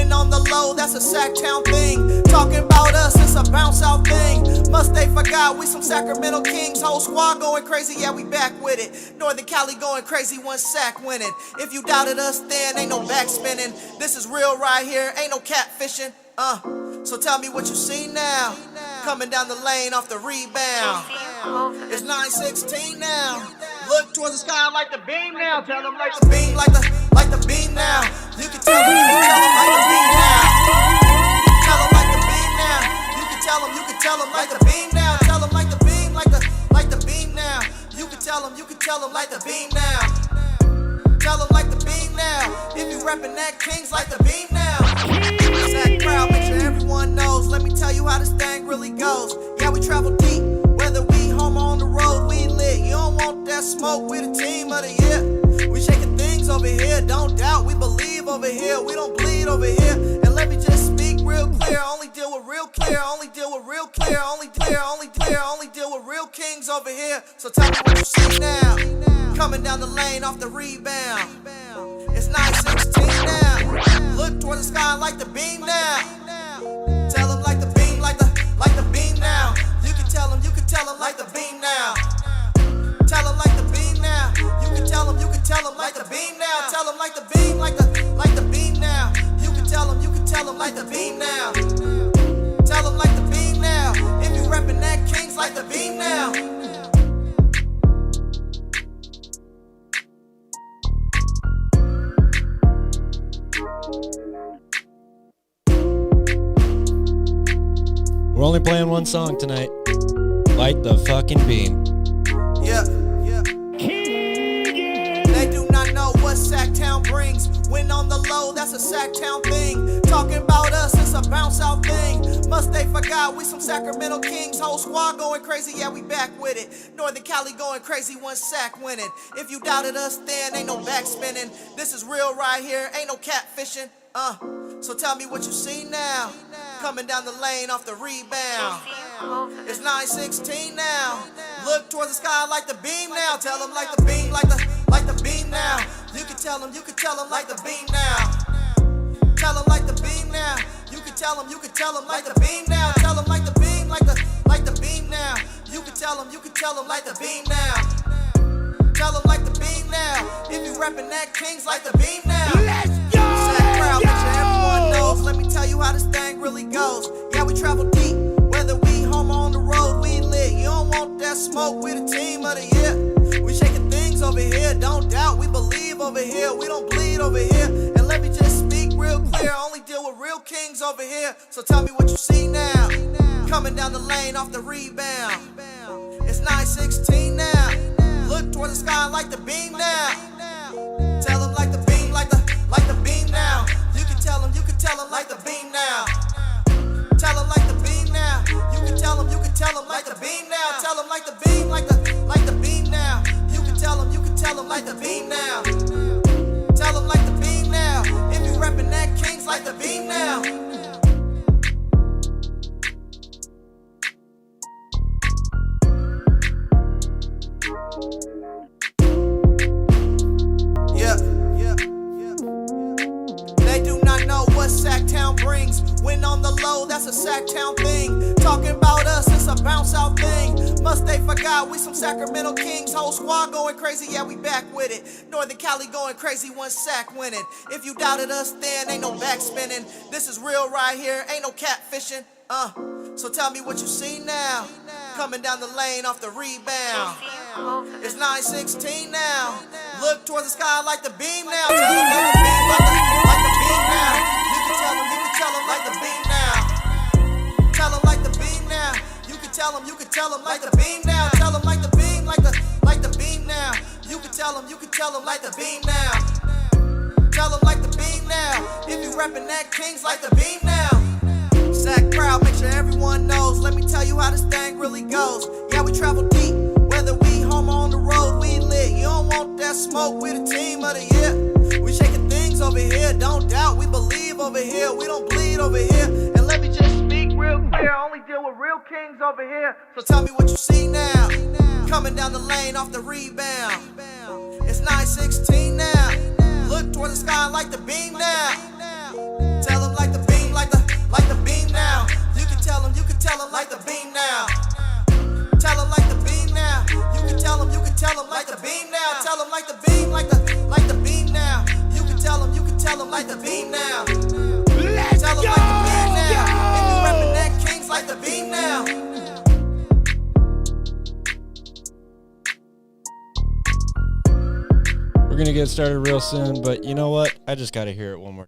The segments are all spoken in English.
When on the low, that's a Sactown thing. Talking about us, it's a bounce out thing. Must they forgot we some Sacramento Kings. Whole squad going crazy, yeah, we back with it. Northern Cali going crazy, one sack winning. If you doubted us then, ain't no backspinning. This is real right here, ain't no catfishing. So tell me what you see now. Coming down the lane off the rebound. It's 9:16 now. Look towards the sky like the beam now. Tell them like the beam, like the beam now. You can tell them, you can tell them like the beam now. Tell them like the beam now. You can tell them, you can tell them like the beam now. Tell them like the beam, like the beam now. You can tell them, you can tell them like the beam now. Tell them like the beam now. If you reppin' that Kings like the beam now. Sack crowd, make sure everyone knows. Let me tell you how this thing really goes. Yeah, we travel deep, whether we home or on the road, we lit. You don't want that smoke, we the team of the year. We shaking things over here, don't doubt, we believe over here. We don't bleed over here. And let me just speak real clear. Only deal with real clear, only deal with real clear, only clear, only clear, only deal with real Kings over here. So tell me what you see now. Coming down the lane off the rebound. It's 9:16 now. Look toward the sky like the beam now. Tell them like the beam, like the beam now. You can tell them like the beam now. Tell them like the beam now. You can tell them like the beam now. Tell them like the beam, like the beam now. You can tell them like the beam now. Tell them like the beam now. If you reppin' that Kings like the beam now. We're only playing one song tonight. Light the fucking beam. Yeah. They do not know what Sactown brings. When on the low, that's a Sactown thing. Talking about us, it's a bounce out thing. Must they forgot we some Sacramento Kings. Whole squad going crazy, yeah, we back with it. Northern Cali going crazy, one sack winning. If you doubted us then, ain't no backspinning. This is real right here, ain't no catfishing. So tell me what you see now. Coming down the lane off the rebound. It's 9:16 now. Look towards the sky like the beam now. Tell them like the beam, like the beam now. You can tell them like the beam now. Tell them like the beam now. You can tell them like the beam now. Tell them like the beam, like the beam now. You can tell them like the beam now. Tell them like the beam now. If you reppin' that Kings like the beam now. Let's go! Sack crowd, make sure everyone knows. Let me tell you how this thing really goes. Yeah, we travel deep, whether we home or on the road, we lit. You don't want that smoke, we the team of the year. We shaking things over here, don't doubt, we believe over here. We don't bleed over here. And let me just speak real clear. Only deal with real Kings over here. So tell me what you see now. Coming down the lane off the rebound. It's 9:16 now. Look toward the sky like the beam now. Tell them like the beam, like the beam now. You can tell them like the beam now. Tell them like the beam now. You can tell them like the beam now. Tell them like the beam, like the beam now. You can tell them like the beam now. Tell them like the beam now. If you reppin' that Kings like the beam now. They do not know what Sactown brings. When on the low, that's a Sactown thing. Talking about us, it's a bounce out thing. Must they forgot we some Sacramento Kings. Whole squad going crazy, yeah, we back with it. Northern Cali going crazy, one sack winning. If you doubted us then, ain't no backspinning. This is real right here, ain't no catfishing. So tell me what you see now. Coming down the lane off the rebound. It's 9:16 now. Look towards the sky like the beam now. Tell them like the beam, like the beam now. You can tell them like the beam now. Tell them like the beam now. You can tell them like the beam now. Tell them like the beam, like the beam now. You can tell them like the beam now. Tell them like the beam now. If you reppin' that Kings like the beam now. Sack crowd, make sure everyone knows. Let me tell you how this thing really goes. Yeah, we travel deep, whether we home or on the road, we lit. You don't want that smoke, we the team of the year. We shaking things over here, don't doubt, we believe over here. We don't bleed over here. And let me just speak real clear. Only deal with real Kings over here. So tell me what you see now. Coming down the lane off the rebound. It's 9:16 now. Look toward the sky like the beam now. Tell them like tell them like the beam now. Tell them like the beam now. You can tell them like the beam now. Tell them like the beam, like the beam now. You can tell them like the beam now. Tell them like the beam now. If you reppin' that Kings like the beam now. We're gonna get started real soon, but you know what? I just gotta hear it one more.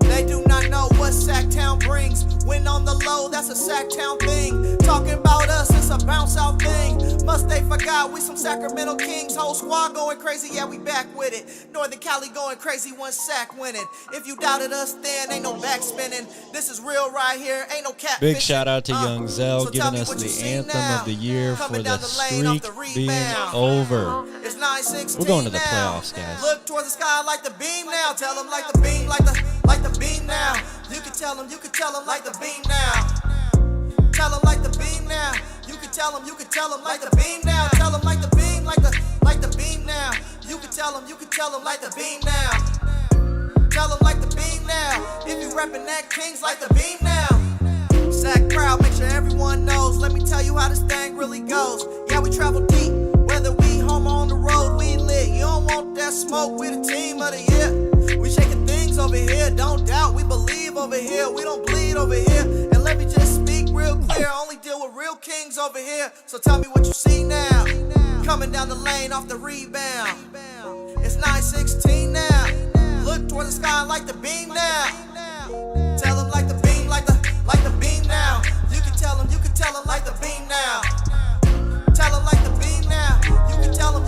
They do not know what Sactown brings. When on the low, that's a Sactown thing. Talking about us, it's a bounce out thing. Must they forgot we some Sacramento Kings. Whole squad going crazy, yeah, we back with it. Northern Cali going crazy, one sack winning. If you doubted us then, ain't no back spinning. This is real right here, ain't no cat Big fishing. shout out to Young Zell So giving us the anthem of the year for the streak being over. It's 9-16 We're going to the now. playoffs, guys. Look towards the sky like the beam now. Tell them like the beam, like the beam now. You can tell them like the beam now. Tell them like the beam now. You can tell them like the beam now. Tell them like the beam, like the beam now. You can tell them like the beam now. Tell them like the beam now. If you reppin' that Kings like the beam now. Sac crowd, make sure everyone knows. Let me tell you how this thing really goes. Yeah, we travel deep, whether we home or on the road, we lit. You don't want that smoke, we the team of the year. We shaking things over here, don't doubt, we believe over here. We don't bleed over here. And let me just speak real clear, only deal with real Kings over here. So tell me what you see now. Coming down the lane off the rebound. It's 9-16 now. Look toward the sky like the beam now. Tell them like the beam, like the beam now. You can tell them like the beam now. Tell them like the beam now. You can tell them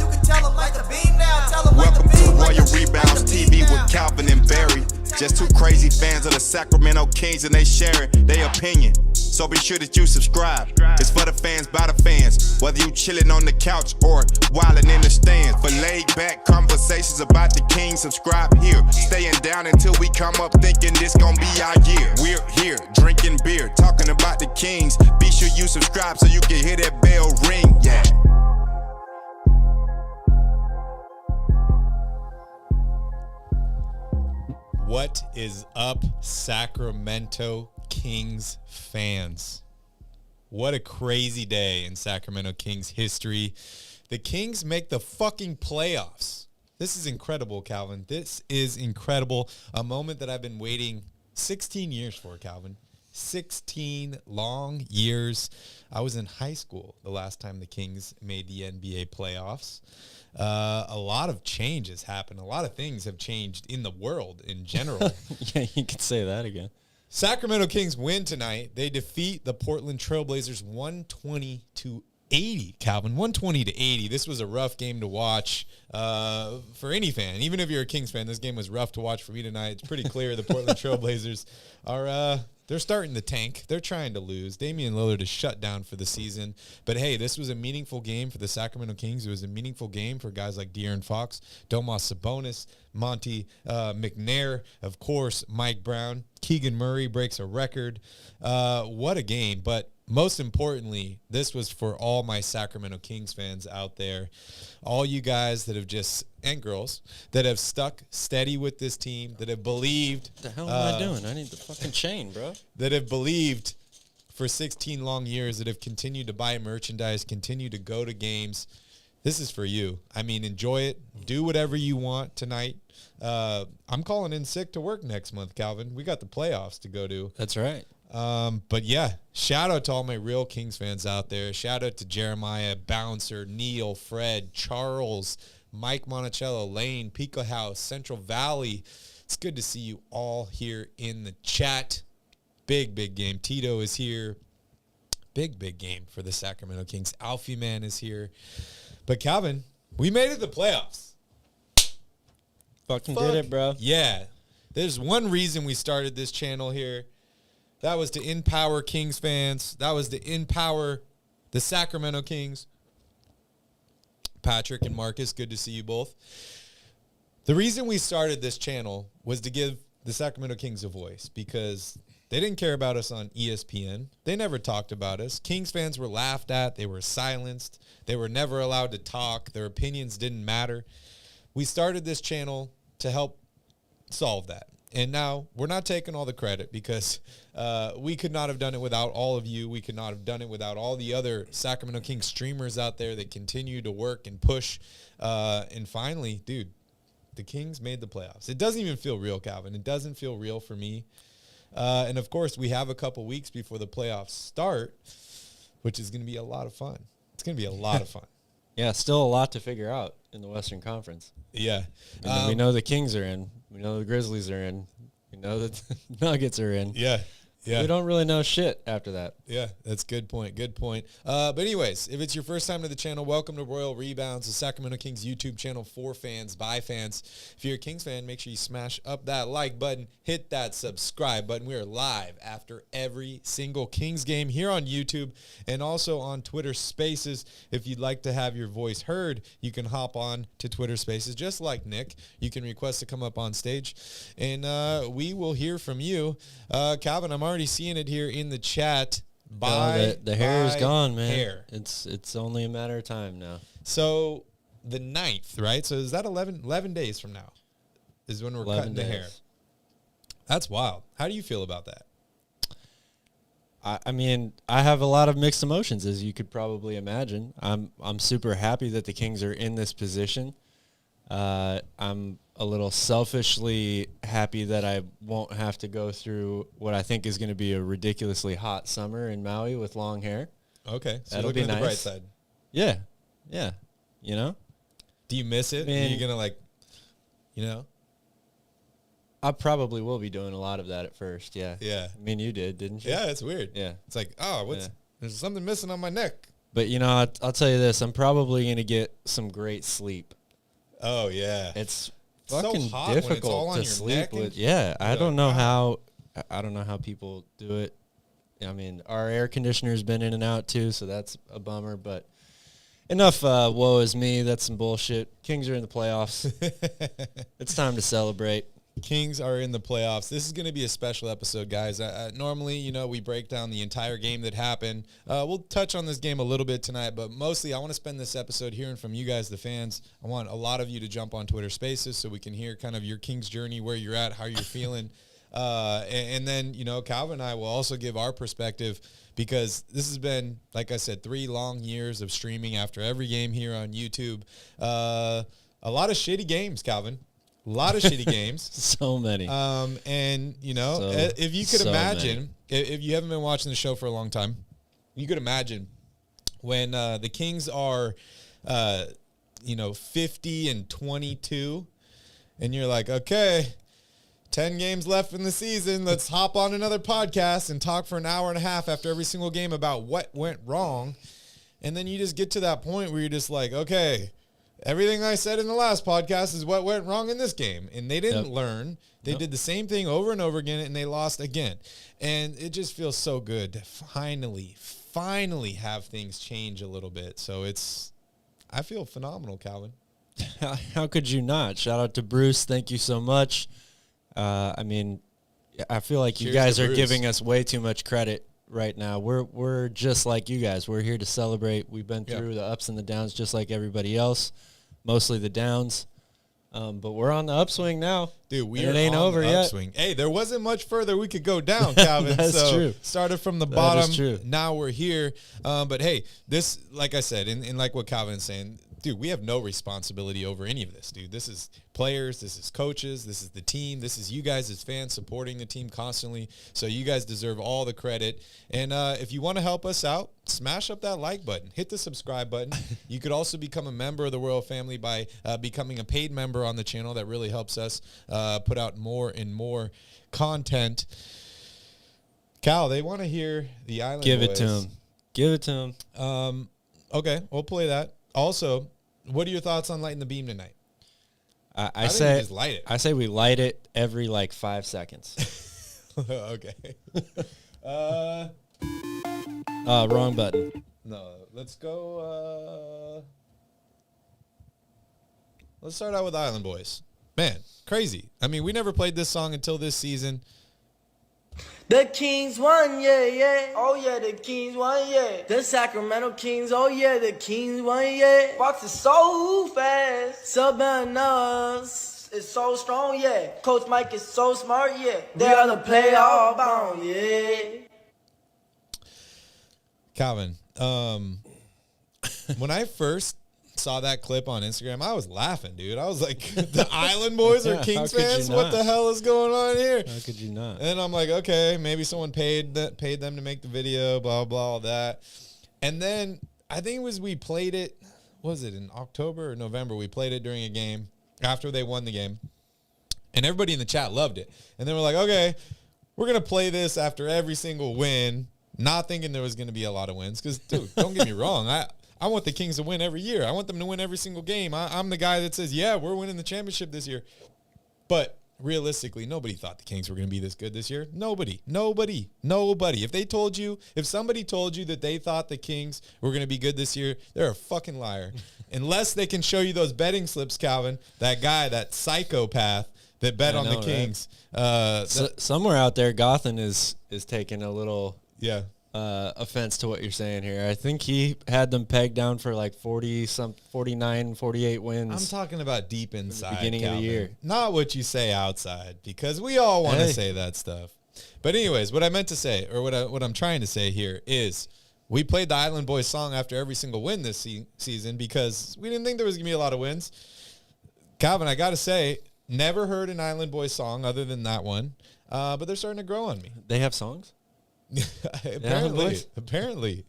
like the beam now. Tell them like the Welcome to beam, like Royal the Rebounds beam TV now. with Calvin and Barry. Just two crazy fans of the Sacramento Kings and they sharing their opinion. So be sure that you subscribe. It's for the fans, by the fans. Whether you chilling on the couch or wildin' in the stands. For laid back conversations about the Kings, subscribe here. Staying down until we come up thinking this gon' be our year. We're here drinking beer, talking about the Kings. Be sure you subscribe so you can hear that bell ring. Yeah. What is up, Sacramento Kings fans? What a crazy day in Sacramento Kings history. The Kings make the fucking playoffs. This is incredible, Calvin. This is incredible. A moment that I've been waiting 16 years for, Calvin. 16 long years. I was in high school the last time the Kings made the NBA playoffs. A lot of change has happened. A lot of things have changed in the world in general. Yeah, you could say that again. Sacramento Kings win tonight. They defeat the Portland Trailblazers 120-80, Calvin. 120-80. This was a rough game to watch for any fan. Even if you're a Kings fan, this game was rough to watch for me tonight. It's pretty clear the Portland Trailblazers are they're starting to tank. They're trying to lose. Damian Lillard is shut down for the season. But, hey, this was a meaningful game for the Sacramento Kings. It was a meaningful game for guys like De'Aaron Fox, Domas Sabonis, Monty McNair, of course, Mike Brown. Keegan Murray breaks a record. What a game. But most importantly, this was for all my Sacramento Kings fans out there. All you guys that have just, and girls, that have stuck steady with this team, that have believed. What the hell am I doing? I need the fucking chain, bro. That have believed for 16 long years, that have continued to buy merchandise, continue to go to games. This is for you. I mean, enjoy it. Do whatever you want tonight. I'm calling in sick to work next month, Calvin. We got the playoffs to go to. That's right. But yeah, shout out to all my real Kings fans out there. Shout out to Jeremiah, Bouncer, Neil, Fred, Charles, Mike Monticello, Lane, Pico House, Central Valley. It's good to see you all here in the chat. Big game. Tito is here. Big game for the Sacramento Kings. Alfie Man is here. But Calvin, we made it to the playoffs. Fucking did it, bro. Yeah. There's one reason we started this channel here. That was to empower Kings fans. That was to empower the Sacramento Kings. Patrick and Marcus, good to see you both. The reason we started this channel was to give the Sacramento Kings a voice because they didn't care about us on ESPN. They never talked about us. Kings fans were laughed at. They were silenced. They were never allowed to talk. Their opinions didn't matter. We started this channel to help solve that And now we're not taking all the credit because we could not have done it without all of you. We could not have done it without all the other Sacramento Kings streamers out there that continue to work and push. And finally, dude, the Kings made the playoffs. It doesn't even feel real, Calvin. It doesn't feel real for me. And, of course, we have a couple weeks before the playoffs start, which is going to be a lot of fun. It's going to be a lot of fun. Yeah, still a lot to figure out in the Western Conference. Yeah. We know the Kings are in. We know the Grizzlies are in. We know that the Nuggets are in. Yeah. Yeah. We don't really know shit after that. Yeah, that's a good point. Good point. But anyways, if it's your first time to the channel, welcome to Royal Rebounds, the Sacramento Kings YouTube channel for fans, by fans. If you're a Kings fan, make sure you smash up that like button, hit that subscribe button. We are live after every single Kings game here on YouTube and also on Twitter Spaces. If you'd like to have your voice heard, you can hop on to Twitter Spaces, just like Nick. You can request to come up on stage, and we will hear from you. Calvin, I'm already seeing it here in the chat. The hair is gone, man. Hair. It's only a matter of time now. So the 9th, right? So is that 11 days from now is when we're cutting the hair. That's wild. How do you feel about that? I mean, I have a lot of mixed emotions, as you could probably imagine. I'm super happy that the Kings are in this position. I'm a little selfishly happy that I won't have to go through what I think is going to be a ridiculously hot summer in Maui with long hair. Okay, so that'll looking be at nice. the bright side. Yeah, you know? Do you miss it? Are you going to, like, you know? I probably will be doing a lot of that at first, yeah. Yeah. I mean, you did, didn't you? Yeah, it's weird. Yeah. It's like, there's something missing on my neck. But, you know, I'll tell you this. I'm probably going to get some great sleep. Oh, yeah. It's so fucking hot when it's all difficult on to your sleep neck with. and Yeah, I you're don't like, know how people do it. I mean, our air conditioner's been in and out too, so that's a bummer. But enough woe is me. That's some bullshit. Kings are in the playoffs. It's time to celebrate. Kings are in the playoffs. This is going to be a special episode, guys. Normally, you know, we break down the entire game that happened. We'll touch on this game a little bit tonight, but mostly I want to spend this episode hearing from you guys, the fans. I want a lot of you to jump on Twitter Spaces so we can hear kind of your Kings journey, where you're at, how you're feeling. And then, you know, Calvin and I will also give our perspective, because this has been, like I said, 3 long years of streaming after every game here on YouTube. A lot of shitty games, Calvin. A lot of shitty games. So many. And, you know, if you could imagine, if you haven't been watching the show for a long time, you could imagine when the Kings are, 50-22, and you're like, okay, 10 games left in the season. Let's hop on another podcast and talk for an hour and a half after every single game about what went wrong. And then you just get to that point where you're just like, okay, everything I said in the last podcast is what went wrong in this game. And they didn't learn. They did the same thing over and over again, and they lost again. And it just feels so good to finally have things change a little bit. So I feel phenomenal, Calvin. How could you not? Shout out to Bruce. Thank you so much. I mean, I feel like you guys are giving us way too much credit right now. We're just like you guys. We're here to celebrate. We've been through the ups and the downs just like everybody else, mostly the downs. But we're on the upswing now. Dude, it ain't over yet. Hey, there wasn't much further we could go down, Calvin. That's true. Started from the bottom. That is true. Now we're here. But hey, this, like I said, and like what Calvin's saying, dude, we have no responsibility over any of this, dude. This is players, this is coaches, this is the team, this is you guys as fans supporting the team constantly. So you guys deserve all the credit. And if you want to help us out, smash up that like button, hit the subscribe button. You could also become a member of the Royal family by becoming a paid member on the channel. That really helps us put out more and more content. Cal, they want to hear the Island Give Boys. it to them. Give it to them. Okay, we'll play that. Also, what are your thoughts on lighting the beam tonight? I say we just light it. I say we light it every 5 seconds. Okay. Wrong button. No, let's go. Let's start out with Island Boys. Man, crazy. I mean, we never played this song until this season. The Kings won, yeah, yeah. Oh, yeah, the Kings won, yeah. The Sacramento Kings, oh, yeah, the Kings won, yeah. Fox is so fast. So bananas. is so strong, yeah. Coach Mike is so smart, yeah. They are the playoff bound, yeah. Calvin, when I first saw that clip on Instagram, I was laughing, dude. I was like, the Island Boys are Kings fans? What the hell is going on here? How could you not? And I'm like, okay, maybe someone paid them to make the video, blah, blah, all that. And then I think it was we played it, was it in October or November? We played it during a game after they won the game. And everybody in the chat loved it. And then we're like, okay, we're going to play this after every single win, not thinking there was going to be a lot of wins. Because, dude, don't get me wrong. I want the Kings to win every year. I want them to win every single game. I'm the guy that says, yeah, we're winning the championship this year. But realistically, nobody thought the Kings were going to be this good this year. Nobody. If somebody told you that they thought the Kings were going to be good this year, they're a fucking liar. Unless they can show you those betting slips, Calvin, that guy, that psychopath that bet on the Kings. Right? Somewhere out there, Gotham is taking a little offense to what you're saying here. I think he had them pegged down for like 49, 48 wins. I'm talking about deep inside, beginning Calvin. of the year. Not what you say outside, because we all want to say that stuff. But anyways, what I meant to say, or what I'm trying to say here is, we played the Island Boys song after every single win this season because we didn't think there was going to be a lot of wins. Calvin, I got to say, never heard an Island Boys song other than that one, but they're starting to grow on me. They have songs? Apparently.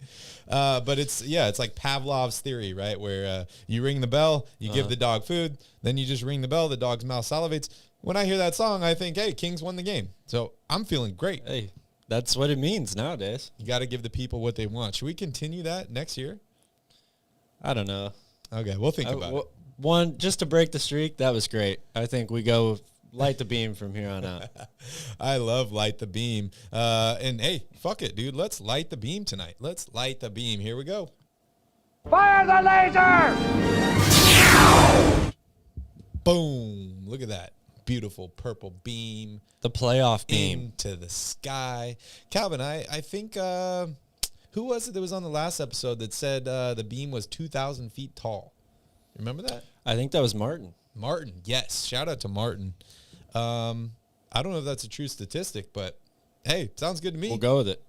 But it's like Pavlov's theory, right? Where you ring the bell, you give the dog food, then you just ring the bell, the dog's mouth salivates. When I hear that song, I think, hey, Kings won the game. So I'm feeling great. Hey, that's what it means nowadays. You got to give the people what they want. Should we continue that next year? I don't know. Okay, we'll think about it. One, just to break the streak, that was great. I think we go light the beam from here on out. I love light the beam. And, hey, fuck it, dude. Let's light the beam tonight. Let's light the beam. Here we go. Fire the laser! Boom. Look at that. Beautiful purple beam. The playoff beam. Into the sky. Calvin, I think, who was it that was on the last episode that said the beam was 2,000 feet tall? Remember that? I think that was Martin. Martin, yes. Shout out to Martin. I don't know if that's a true statistic, but hey, sounds good to me. We'll go with it.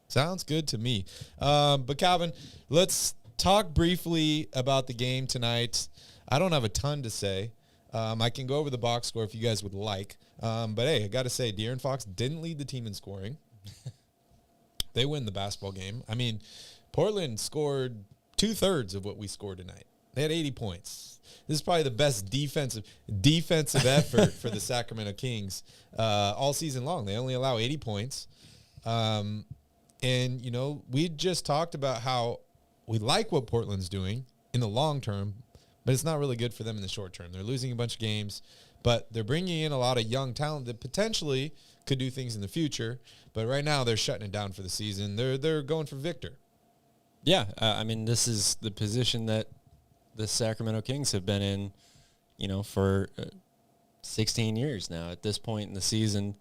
Sounds good to me. But Calvin, let's talk briefly about the game tonight. I don't have a ton to say. I can go over the box score if you guys would like. But hey, I got to say, De'Aaron Fox didn't lead the team in scoring. They win the basketball game. I mean, Portland scored 2/3 of what we scored tonight. They had 80 points. This is probably the best defensive effort for the Sacramento Kings all season long. They only allow 80 points. And, you know, we just talked about how we like what Portland's doing in the long term, but it's not really good for them in the short term. They're losing a bunch of games, but they're bringing in a lot of young talent that potentially could do things in the future. But right now they're shutting it down for the season. They're going for Victor. Yeah, I mean, this is the position that the Sacramento Kings have been in, you know, for 16 years now. At this point in the season,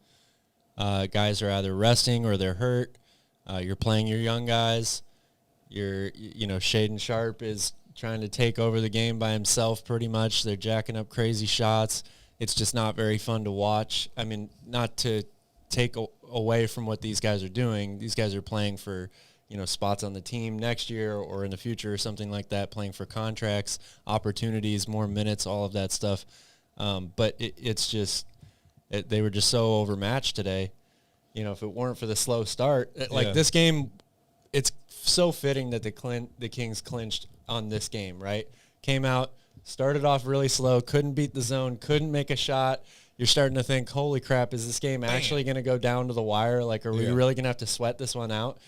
guys are either resting or they're hurt. You're playing your young guys. Shaden Sharp is trying to take over the game by himself pretty much. They're jacking up crazy shots. It's just not very fun to watch. I mean, not to take away from what these guys are doing. These guys are playing for, spots on the team next year or in the future or something like that, playing for contracts, opportunities, more minutes, all of that stuff. But they were just so overmatched today. If it weren't for the slow start, this game, it's so fitting that the Kings clinched on this game, right? Came out, started off really slow, couldn't beat the zone, couldn't make a shot. You're starting to think, holy crap, is this game actually going to go down to the wire? Are we really going to have to sweat this one out?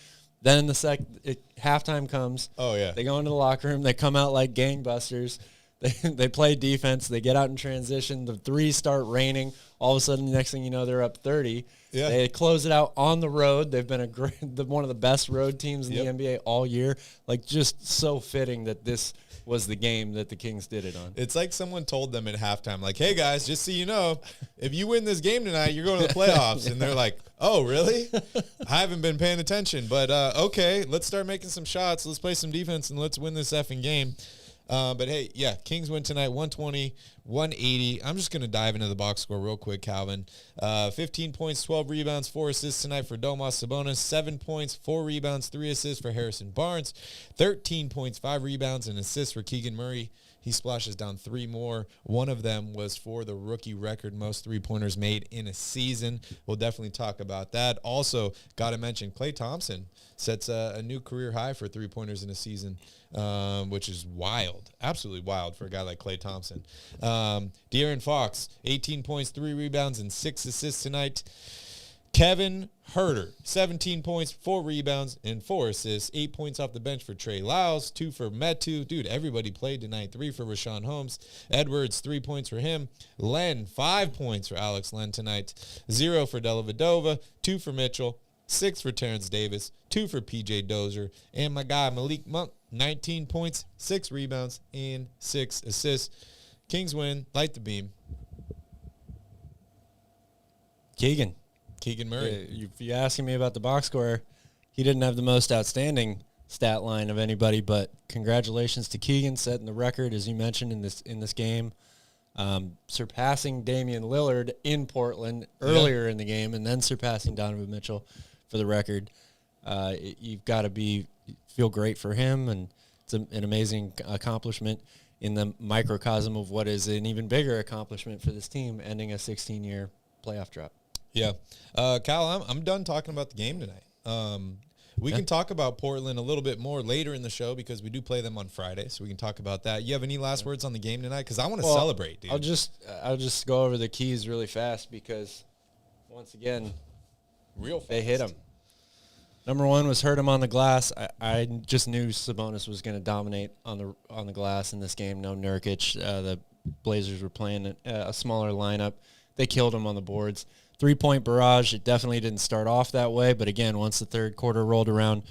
Then halftime comes. Oh, yeah. They go into the locker room. They come out like gangbusters. They play defense. They get out in transition. The threes start raining. All of a sudden, the next thing you know, they're up 30. Yeah. They close it out on the road. They've been one of the best road teams in the NBA all year. Just so fitting that this was the game that the Kings did it on. It's like someone told them at halftime, hey, guys, just so you know, if you win this game tonight, you're going to the playoffs. And they're like, oh, really? I haven't been paying attention. But, okay, let's start making some shots. Let's play some defense, and let's win this effing game. But hey, yeah, Kings win tonight, 120-180. I'm just going to dive into the box score real quick, Calvin. 15 points, 12 rebounds, 4 assists tonight for Domas Sabonis. 7 points, 4 rebounds, 3 assists for Harrison Barnes. 13 points, 5 rebounds, and assists for Keegan Murray. He splashes down 3 more. One of them was for the rookie record, most three-pointers made in a season. We'll definitely talk about that. Also, got to mention Klay Thompson sets a new career high for three-pointers in a season, which is wild, absolutely wild for a guy like Klay Thompson. De'Aaron Fox, 18 points, 3 rebounds, and 6 assists tonight. Kevin Huerter, 17 points, 4 rebounds, and 4 assists. 8 points off the bench for Trey Lyles, 2 for Metu. Dude, everybody played tonight. 3 for Rashawn Holmes. Edwards, 3 points for him. Len, 5 points for Alex Len tonight. 0 for Dellavedova, 2 for Mitchell, 6 for Terrence Davis, 2 for PJ Dozier. And my guy, Malik Monk, 19 points, 6 rebounds, and 6 assists. Kings win. Light the beam. Keegan Murray. If you're asking me about the box score, he didn't have the most outstanding stat line of anybody, but congratulations to Keegan, setting the record, as you mentioned, in this game, surpassing Damian Lillard in Portland earlier in the game, and then surpassing Donovan Mitchell for the record. You've got to feel great for him, and it's an amazing accomplishment in the microcosm of what is an even bigger accomplishment for this team, ending a 16-year playoff drought. Yeah. Kyle, I'm done talking about the game tonight. We can talk about Portland a little bit more later in the show because we do play them on Friday, so we can talk about that. You have any last words on the game tonight? Because I want to celebrate, dude. I'll just go over the keys really fast because, once again, they hit him. Number one was hurt him on the glass. I just knew Sabonis was going to dominate on the glass in this game. No Nurkic. The Blazers were playing a smaller lineup. They killed him on the boards. 3-point barrage. It definitely didn't start off that way, but again, once the third quarter rolled around,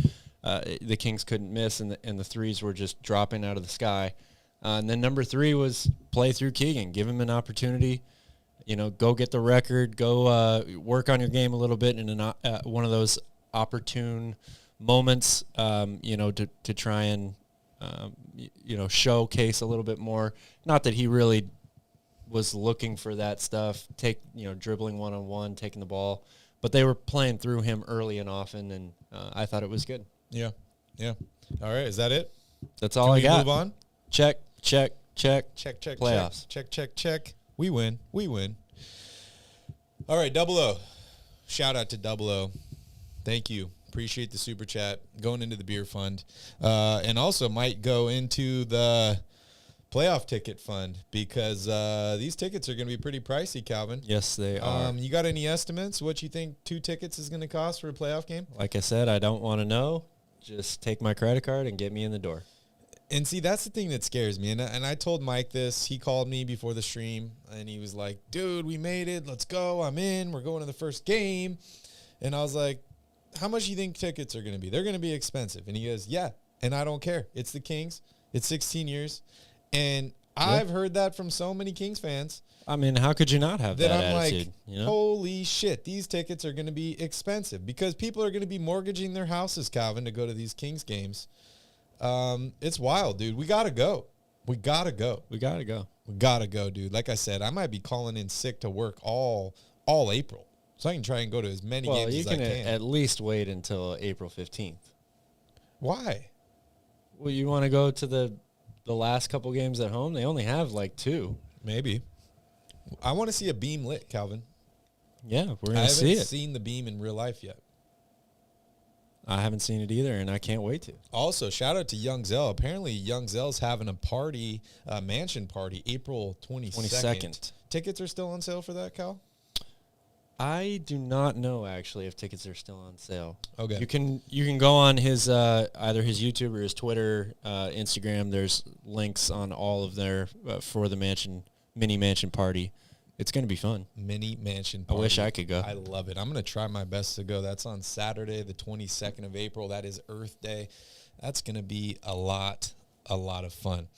the Kings couldn't miss, and the threes were just dropping out of the sky. And then number 3 was play through Keegan. Give him an opportunity. Go get the record. Go work on your game a little bit in one of those opportune moments. To try and showcase a little bit more. Not that he really was looking for that stuff, dribbling one-on-one, taking the ball. But they were playing through him early and often, and I thought it was good. Yeah. All right, is that it? That's all I got. Move on? Check. Playoffs. Check. We win. All right, Double O. Shout out to Double O. Thank you. Appreciate the super chat. Going into the beer fund. And also might go into the playoff ticket fund because these tickets are going to be pretty pricey, Calvin. Yes, they are. You got any estimates what you think 2 tickets is going to cost for a playoff game? Like I said, I don't want to know. Just take my credit card and get me in the door. And see, that's the thing that scares me. And I told Mike this. He called me before the stream, and he was like, dude, we made it. Let's go. I'm in. We're going to the first game. And I was like, how much do you think tickets are going to be? They're going to be expensive. And he goes, yeah, and I don't care. It's the Kings. It's 16 years. And I've heard that from so many Kings fans. I mean, how could you not have that I'm attitude? Like, holy shit, these tickets are going to be expensive because people are going to be mortgaging their houses, Calvin, to go to these Kings games. It's wild, dude. We got to go. We got to go, dude. Like I said, I might be calling in sick to work all April so I can try and go to as many games as I can. Well, you can at least wait until April 15th. Why? Well, you want to go to the last couple games at home? They only have like 2. Maybe. I want to see a beam lit, Calvin. Yeah, we're going to see it. I haven't seen the beam in real life yet. I haven't seen it either, and I can't wait to. Also, shout out to Young Zell. Apparently, Young Zell's having a party, mansion party, April 22nd. Tickets are still on sale for that, Cal? I do not know, actually, if tickets are still on sale. Okay. You can go on his either his YouTube or his Twitter, Instagram. There's links on all of there for the mini mansion party. It's going to be fun. Mini mansion party. I wish I could go. I love it. I'm going to try my best to go. That's on Saturday, the 22nd of April. That is Earth Day. That's going to be a lot of fun.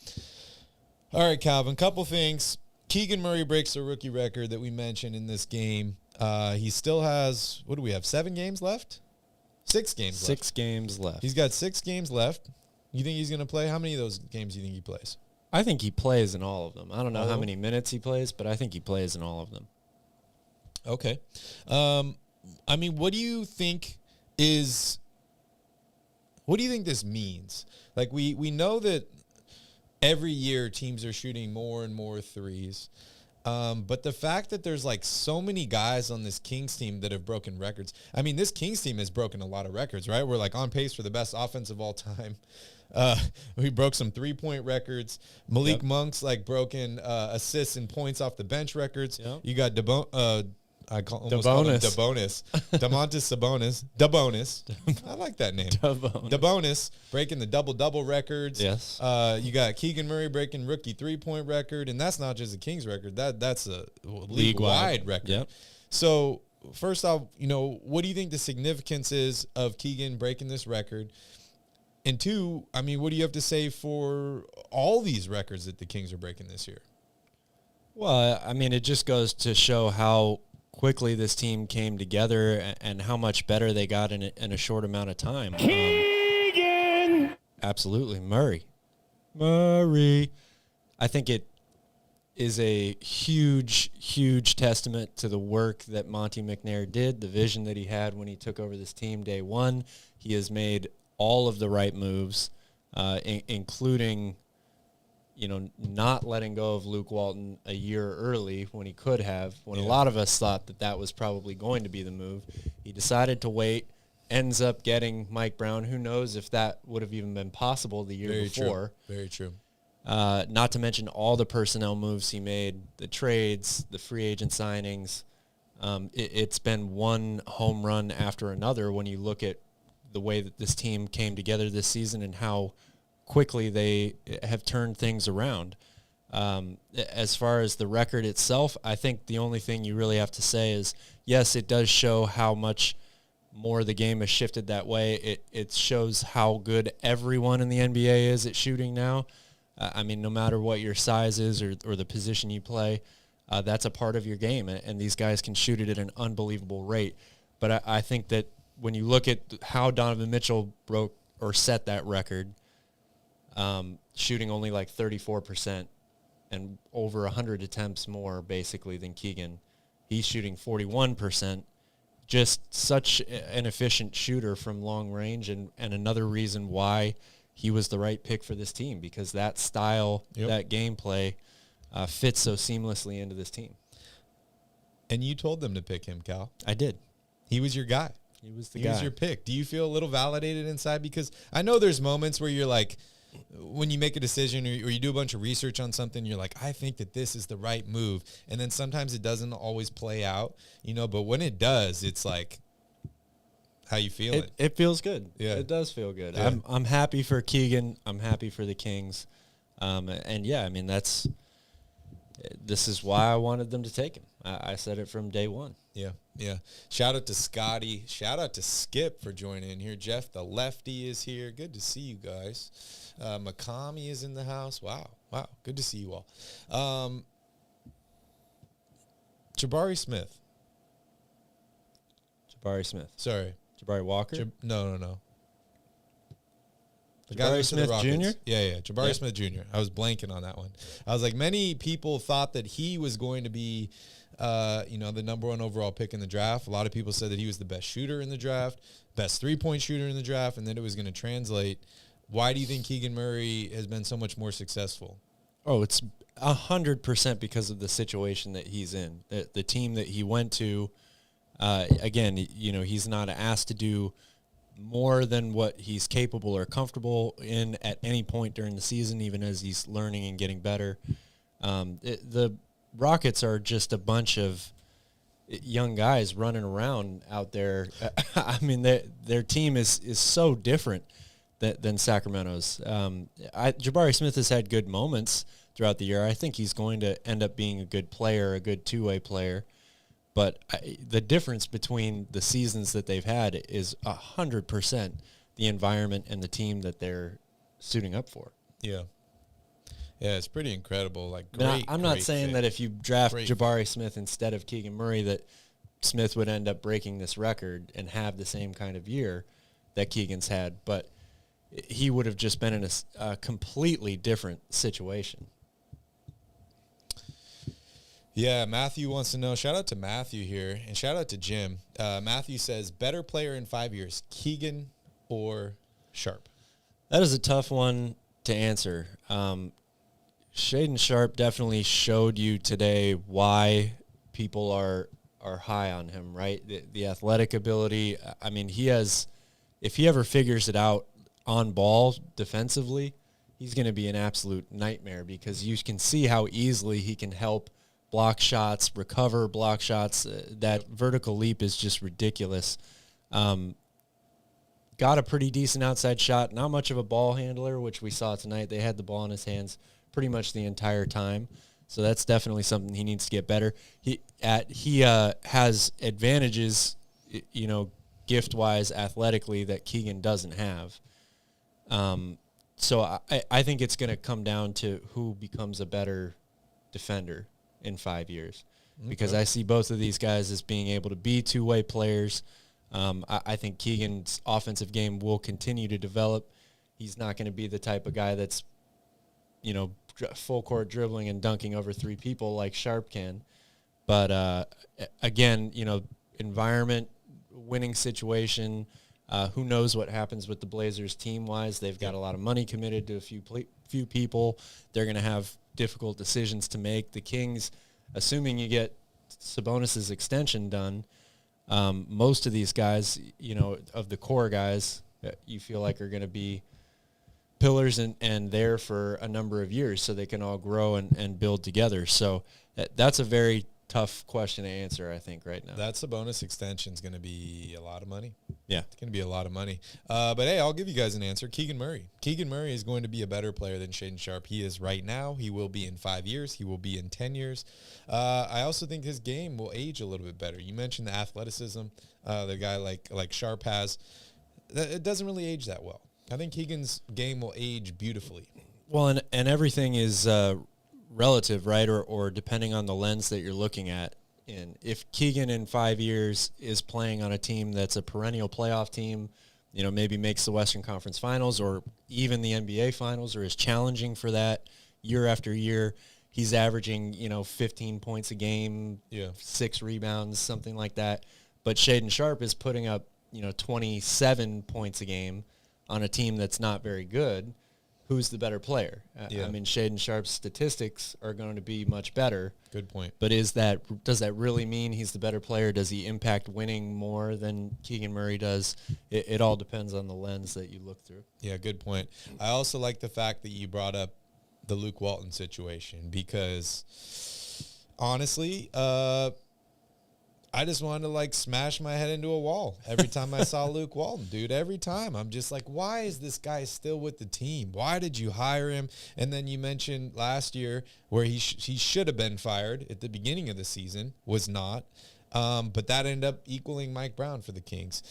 All right, Calvin, couple things. Keegan Murray breaks the rookie record that we mentioned in this game. He still has, 7 games left? 6 games left. 6 games left. He's got 6 games left. You think he's going to play? How many of those games do you think he plays? I think he plays in all of them. I don't know how many minutes he plays, but I think he plays in all of them. Okay. I mean, what do you think this means? Like, we know that every year teams are shooting more and more threes. But the fact that there's like so many guys on this Kings team that have broken records. I mean, this Kings team has broken a lot of records, right? We're like on pace for the best offense of all time. We broke some 3-point records. Malik Monk's like broken assists and points off the bench records. Yep. You got Domantas Sabonis. I like that name. Sabonis breaking the double-double records. Yes. You got Keegan Murray breaking rookie 3-point record, and that's not just a Kings record. That's a league-wide record. Yep. So first off, what do you think the significance is of Keegan breaking this record? And two, I mean, what do you have to say for all these records that the Kings are breaking this year? Well, I mean, it just goes to show how quickly this team came together and how much better they got in a short amount of time. Keegan! Absolutely. Murray. I think it is a huge, huge testament to the work that Monte McNair did, the vision that he had when he took over this team day one. He has made all of the right moves, including, not letting go of Luke Walton a year early when he could have, when a lot of us thought that was probably going to be the move. He decided to wait, ends up getting Mike Brown. Who knows if that would have even been possible the year before. Very true. Not to mention all the personnel moves he made, the trades, the free agent signings. It's been one home run after another when you look at the way that this team came together this season and how quickly they have turned things around. As far as the record itself, I think the only thing you really have to say is, yes, it does show how much more the game has shifted that way. It shows how good everyone in the NBA is at shooting now. I mean, no matter what your size is or the position you play, that's a part of your game, and these guys can shoot it at an unbelievable rate. But I think that when you look at how Donovan Mitchell broke or set that record, shooting only like 34% and over 100 attempts more basically than Keegan, he's shooting 41%. Just such an efficient shooter from long range, and another reason why he was the right pick for this team, because that style, that gameplay fits so seamlessly into this team. And you told them to pick him, Cal. I did. He was your guy. He was He was your pick. Do you feel a little validated inside? Because I know there's moments where you're like, when you make a decision or you do a bunch of research on something, you're like, I think that this is the right move. And then sometimes it doesn't always play out, but when it does, it's like, how you feeling? It feels good. Yeah. It does feel good. Yeah. I'm happy for Keegan. I'm happy for the Kings. And yeah, I mean, this is why I wanted them to take him. I said it from day one. Yeah. Shout out to Scotty. Shout out to Skip for joining in here. Jeff, the lefty, is here. Good to see you guys. Makami is in the house. Wow. Good to see you all. Jabari Smith. Sorry. Jabari Walker? No. The Jabari Smith Jr.? Yeah. Jabari Smith Jr. I was blanking on that one. I was like, many people thought that he was going to be, the number one overall pick in the draft. A lot of people said that he was the best shooter in the draft, best three-point shooter in the draft, and then it was going to translate. Why do you think Keegan Murray has been so much more successful? Oh, it's 100% because of the situation that he's in. The team that he went to, again, he's not asked to do more than what he's capable or comfortable in at any point during the season, even as he's learning and getting better. The Rockets are just a bunch of young guys running around out there. I mean, their team is so different than Sacramento's. Jabari Smith has had good moments throughout the year. I think he's going to end up being a good player, a good two-way player. But the difference between the seasons that they've had is 100% the environment and the team that they're suiting up for. Yeah, it's pretty incredible. Like, I'm not saying that if you draft Jabari Smith instead of Keegan Murray that Smith would end up breaking this record and have the same kind of year that Keegan's had. But he would have just been in a completely different situation. Yeah, Matthew wants to know. Shout out to Matthew here, and shout out to Jim. Matthew says, better player in 5 years, Keegan or Sharp? That is a tough one to answer. Shaedon Sharp definitely showed you today why people are high on him, right? The athletic ability. I mean, if he ever figures it out on ball defensively, he's going to be an absolute nightmare because you can see how easily he can help block shots, recover block shots. That vertical leap is just ridiculous. Got a pretty decent outside shot, not much of a ball handler, which we saw tonight. They had the ball in his hands pretty much the entire time. So that's definitely something he needs to get better. He has advantages, gift-wise, athletically, that Keegan doesn't have. So I think it's going to come down to who becomes a better defender in 5 years, because I see both of these guys as being able to be two-way players. I think Keegan's offensive game will continue to develop. He's not going to be the type of guy that's, full court dribbling and dunking over three people like Sharp can. But again, environment, winning situation. Who knows what happens with the Blazers team-wise? They've got a lot of money committed to a few people. They're going to have difficult decisions to make. The Kings, assuming you get Sabonis's extension done, most of these guys, of the core guys, you feel like are going to be pillars and there for a number of years, so they can all grow and build together. So that's a very tough question to answer, I think, right now. That's a bonus extension is going to be a lot of money. Yeah. It's going to be a lot of money. But, hey, I'll give you guys an answer. Keegan Murray. Keegan Murray is going to be a better player than Shaedon Sharp. He is right now. He will be in 5 years. He will be in 10 years. I also think his game will age a little bit better. You mentioned the athleticism the guy like Sharp has. It doesn't really age that well. I think Keegan's game will age beautifully. Well, and everything is relative, right? Or depending on the lens that you're looking at. And if Keegan in 5 years is playing on a team that's a perennial playoff team, maybe makes the Western Conference Finals or even the NBA Finals, or is challenging for that year after year, he's averaging, 15 points a game, 6 rebounds, something like that. But Shaedon Sharp is putting up, 27 points a game on a team that's not very good. Who's the better player? I mean, Shaedon Sharp's statistics are going to be much better. Good point. But does that really mean he's the better player? Does he impact winning more than Keegan Murray does? It all depends on the lens that you look through. Yeah, good point. I also like the fact that you brought up the Luke Walton situation because, honestly, I just wanted to smash my head into a wall every time I saw Luke Walton, dude. Every time I'm just like, why is this guy still with the team? Why did you hire him? And then you mentioned last year where he should have been fired at the beginning of the season, was not. But that ended up equaling Mike Brown for the Kings.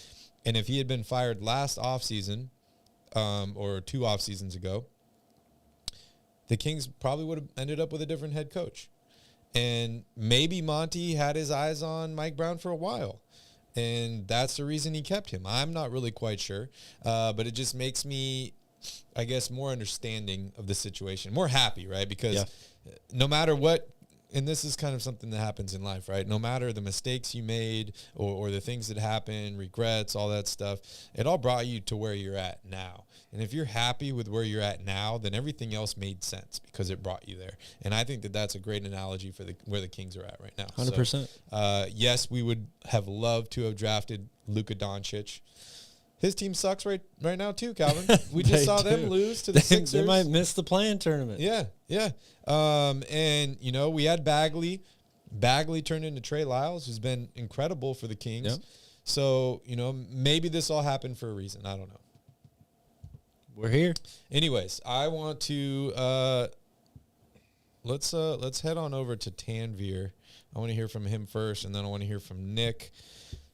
And if he had been fired last offseason, or 2 off seasons ago, the Kings probably would have ended up with a different head coach. And maybe Monty had his eyes on Mike Brown for a while, and that's the reason he kept him. I'm not really quite sure, but it just makes me, I guess, more understanding of the situation, more happy, right? Because no matter what, and this is kind of something that happens in life, right? No matter the mistakes you made or the things that happen, regrets, all that stuff, it all brought you to where you're at now. And if you're happy with where you're at now, then everything else made sense because it brought you there. And I think that that's a great analogy for where the Kings are at right now. 100%. So, yes, we would have loved to have drafted Luka Doncic. His team sucks right now too, Calvin. We just saw them lose to the Sixers. They might miss the play-in tournament. Yeah. And, we had Bagley. Bagley turned into Trey Lyles, who's been incredible for the Kings. Yep. So, maybe this all happened for a reason. I don't know. We're here. Anyways, I want to let's head on over to Tanvir. I want to hear from him first, and then I want to hear from Nick.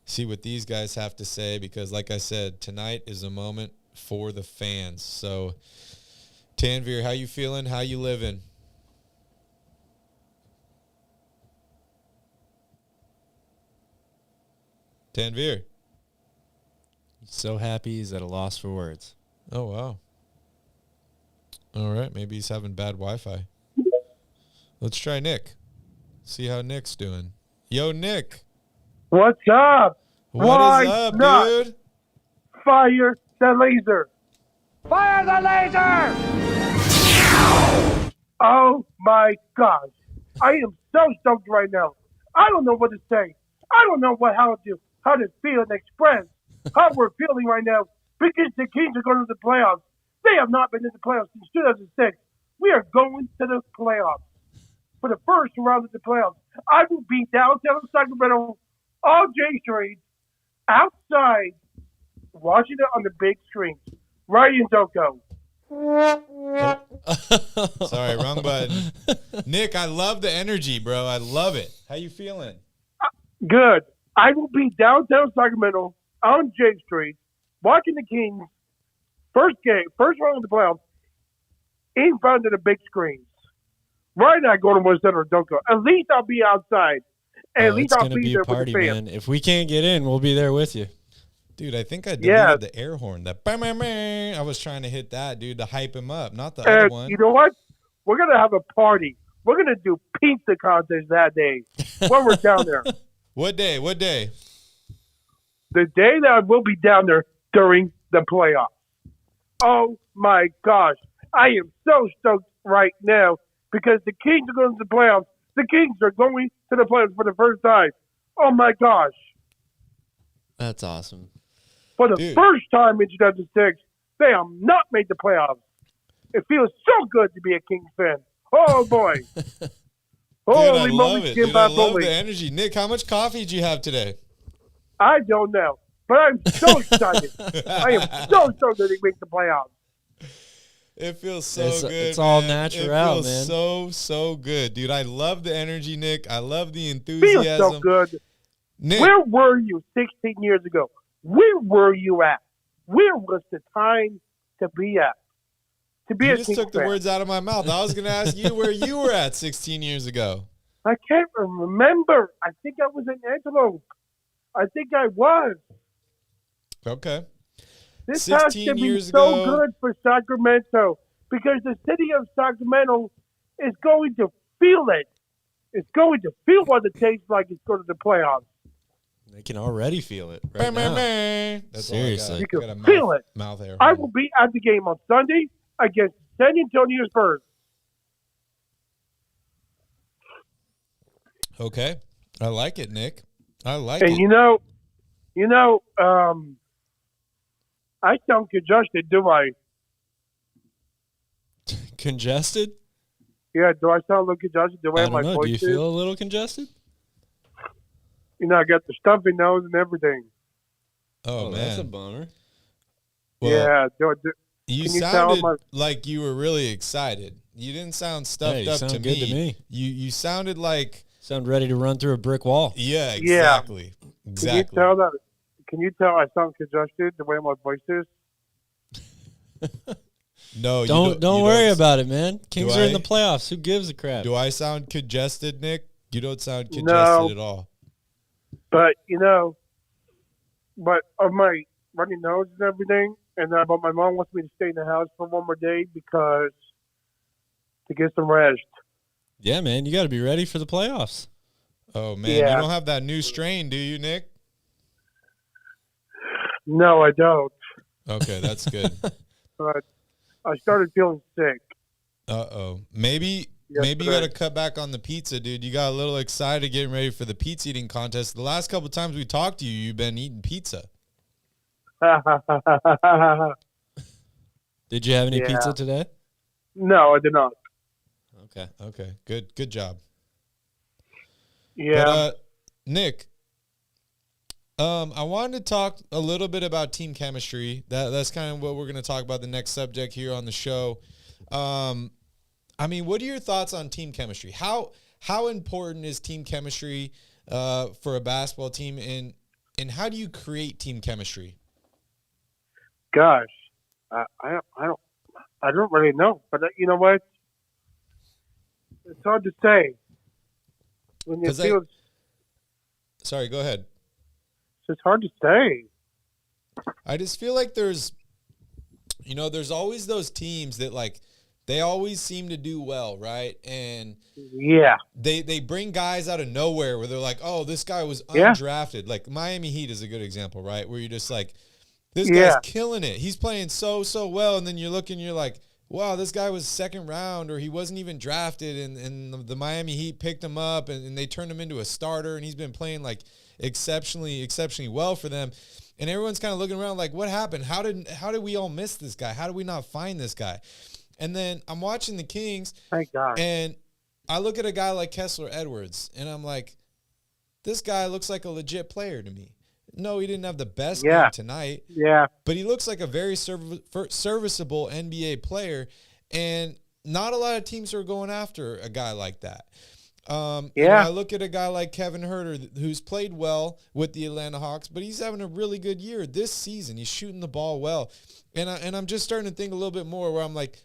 See what these guys have to say, because like I said, tonight is a moment for the fans. So, Tanvir, how you feeling? How you living? Tanvir. He's so happy he's at a loss for words. Oh, wow. All right, maybe he's having bad Wi-Fi. Let's try Nick. See how Nick's doing. Yo, Nick. What's up? What is up, dude? Fire the laser. Fire the laser! Oh my gosh. I am so stoked right now. I don't know what to say. I don't know how to feel and express how we're feeling right now because the Kings are going to the playoffs. They have not been in the playoffs since 2006. We are going to the playoffs. For the first round of the playoffs, I will be downtown Sacramento on J Street, outside, watching it on the big screen, right in Doko. Sorry, wrong button. Nick, I love the energy, bro. I love it. How you feeling? Good. I will be downtown Sacramento on J Street, watching the Kings first round of the playoffs, in front of the big screens. Right now, Golden West Center or Doko. At least I'll be outside. At least I'll be there party, with the fans. man. If we can't get in, we'll be there with you. Dude, I think I deleted the air horn. That bang, bang, bang. I was trying to hit that, dude, to hype him up, not the other one. You know what? We're going to have a party. We're going to do pizza contest that day when we're down there. What day? What day? The day that I will be down there during the playoffs. Oh, my gosh. I am so stoked right now because the Kings are going to the playoffs. The Kings are going to the playoffs for the first time. Oh, my gosh. That's awesome. For the first time in 2006, they have not made the playoffs. It feels so good to be a Kings fan. Oh, boy. Holy moly, Dude, I love the energy. Nick, how much coffee did you have today? I don't know, but I'm so excited. I am so stoked that they make the playoffs. It feels so good. It's all natural, man. It feels so good, dude. I love the energy, Nick. I love the enthusiasm. Feels so good. Nick, where were you 16 years ago? Where were you at? Where was the time to be at? To be you just took the words out of my mouth. I was going to ask you where you were at 16 years ago. I can't remember. I think I was in Antelope. I think I was. Okay. This has to be so good for Sacramento because the city of Sacramento is going to feel it. It's going to feel what it tastes like it's going to the playoffs. They can already feel it right now. That's seriously. You can feel it. Mouth air. I will be at the game on Sunday against San Antonio Spurs. Okay. I like it, Nick. I like it. And I sound congested, do I? Congested? Yeah, do I sound a little congested? The way I don't my know. voice Do you is? feel a little congested? I got the stuffy nose and everything. Oh, man. That's a bummer. Well, yeah. You sounded like you were really excited. You didn't sound stuffed up to good to me. You sounded like... Sound ready to run through a brick wall. Yeah, exactly. Yeah. Exactly. Can you tell I sound congested the way my voice is? No, don't worry about it, man. Kings are in the playoffs. Who gives a crap? Do I sound congested, Nick? You don't sound congested at all. But of my runny nose and everything, but my mom wants me to stay in the house for one more day to get some rest. Yeah, man, you got to be ready for the playoffs. Oh man, you don't have that new strain, do you, Nick? No, I don't. Okay, that's good. But I started feeling sick. Uh-oh. Maybe you got to cut back on the pizza, dude. You got a little excited getting ready for the pizza eating contest. The last couple times we talked to you, you've been eating pizza. Did you have any pizza today? No, I did not. Okay. Good job. Yeah. But, Nick, I wanted to talk a little bit about team chemistry. That's kind of what we're going to talk about, the next subject here on the show. What are your thoughts on team chemistry? How important is team chemistry for a basketball team, and how do you create team chemistry? Gosh, I don't really know, but you know what? It's hard to say. When you feel, sorry, go ahead. It's just hard to say. I just feel like there's always those teams that they always seem to do well, right? And Yeah. they bring guys out of nowhere where they're like, oh, this guy was undrafted. Like Miami Heat is a good example, right? Where you're just like, this guy's killing it. He's playing so well. And then you're looking, you're like, wow, this guy was second round, or he wasn't even drafted, and the Miami Heat picked him up, and they turned him into a starter, and he's been playing like exceptionally well for them. And everyone's kind of looking around like, what happened? How did we all miss this guy? How did we not find this guy? And then I'm watching the Kings, Thank God. and I look at a guy like Kessler Edwards, and I'm like, this guy looks like a legit player to me. No, he didn't have the best game tonight. Yeah. But he looks like a very serviceable NBA player, and not a lot of teams are going after a guy like that. I look at a guy like Kevin Huerter, who's played well with the Atlanta Hawks, but he's having a really good year this season. He's shooting the ball well. And I'm just starting to think a little bit more where I'm like,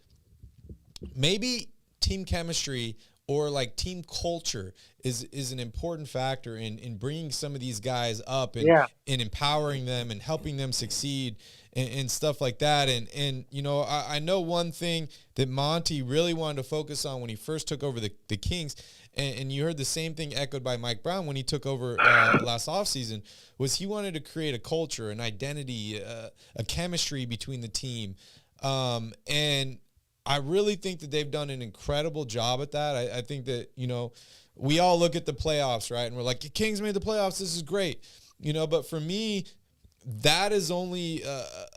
maybe team chemistry or like team culture is an important factor in bringing some of these guys up and empowering them and helping them succeed and stuff like that. And you know, I know one thing that Monty really wanted to focus on when he first took over the Kings, and you heard the same thing echoed by Mike Brown when he took over last offseason, was he wanted to create a culture, an identity, a chemistry between the team. And I really think that they've done an incredible job at that. I think that, you know, we all look at the playoffs, right? And we're like, the Kings made the playoffs. This is great. You know, but for me, that is only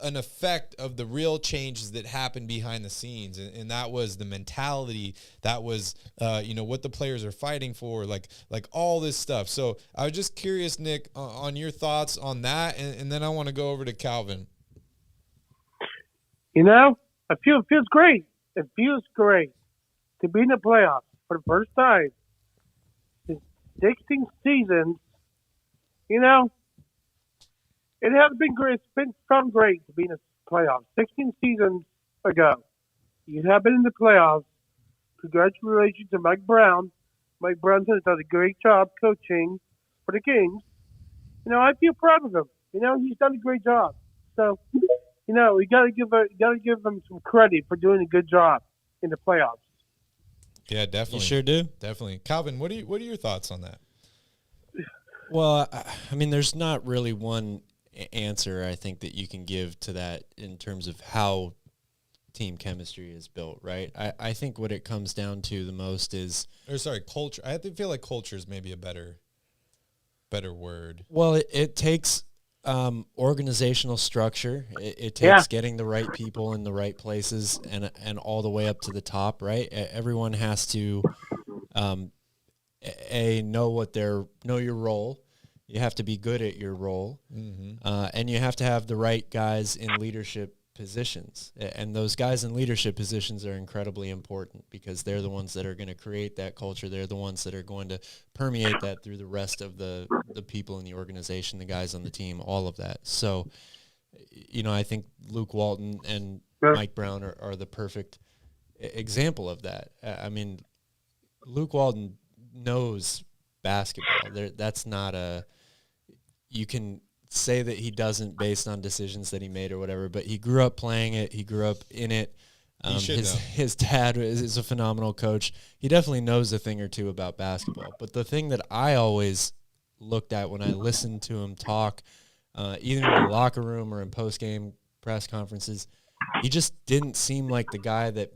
an effect of the real changes that happened behind the scenes. And that was the mentality. That was, you know, what the players are fighting for, like all this stuff. So I was just curious, Nick, on your thoughts on that. And then I want to go over to Calvin. You know, it feels great. It feels great to be in the playoffs for the first time in 16 seasons. You know, it has been great. It's felt great to be in the playoffs. 16 seasons ago, you have been in the playoffs. Congratulations to Mike Brown. Mike Brown has done a great job coaching for the Kings. You know, I feel proud of him. You know, he's done a great job. So, you know, you gotta give them some credit for doing a good job in the playoffs. Yeah, definitely. You sure do. Definitely. Calvin, what are your thoughts on that? Well, I mean, there's not really one answer I think that you can give to that in terms of how team chemistry is built, right? I think what it comes down to the most is culture. I feel like culture is maybe a better word. Well, it takes organizational structure. It takes getting the right people in the right places and all the way up to the top, right? Everyone has to know your role. You have to be good at your role, and you have to have the right guys in leadership positions. And those guys in leadership positions are incredibly important because they're the ones that are going to create that culture. They're the ones that are going to permeate that through the rest of the people in the organization, the guys on the team, all of that. So, you know, I think Luke Walton and Mike Brown are the perfect example of that. I mean, Luke Walton knows basketball. That's not you can say that he doesn't based on decisions that he made or whatever, but he grew up playing it. He grew up in it. His dad is a phenomenal coach. He definitely knows a thing or two about basketball. But the thing that I always looked at when I listened to him talk, either in the locker room or in post-game press conferences, he just didn't seem like the guy that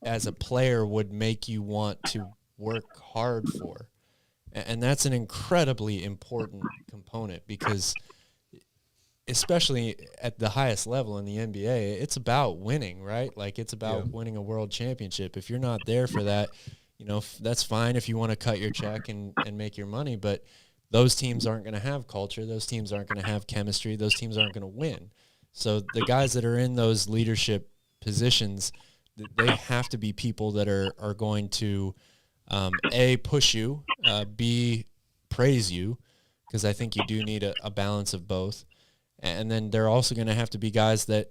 as a player would make you want to work hard for. And that's an incredibly important component because especially at the highest level in the NBA, it's about winning, right? Like it's about winning a world championship. If you're not there for that, you know, that's fine if you want to cut your check and make your money, but those teams aren't going to have culture. Those teams aren't going to have chemistry. Those teams aren't going to win. So the guys that are in those leadership positions, they have to be people that are going to A, push you, B, praise you, because I think you do need a balance of both. And then they're also going to have to be guys that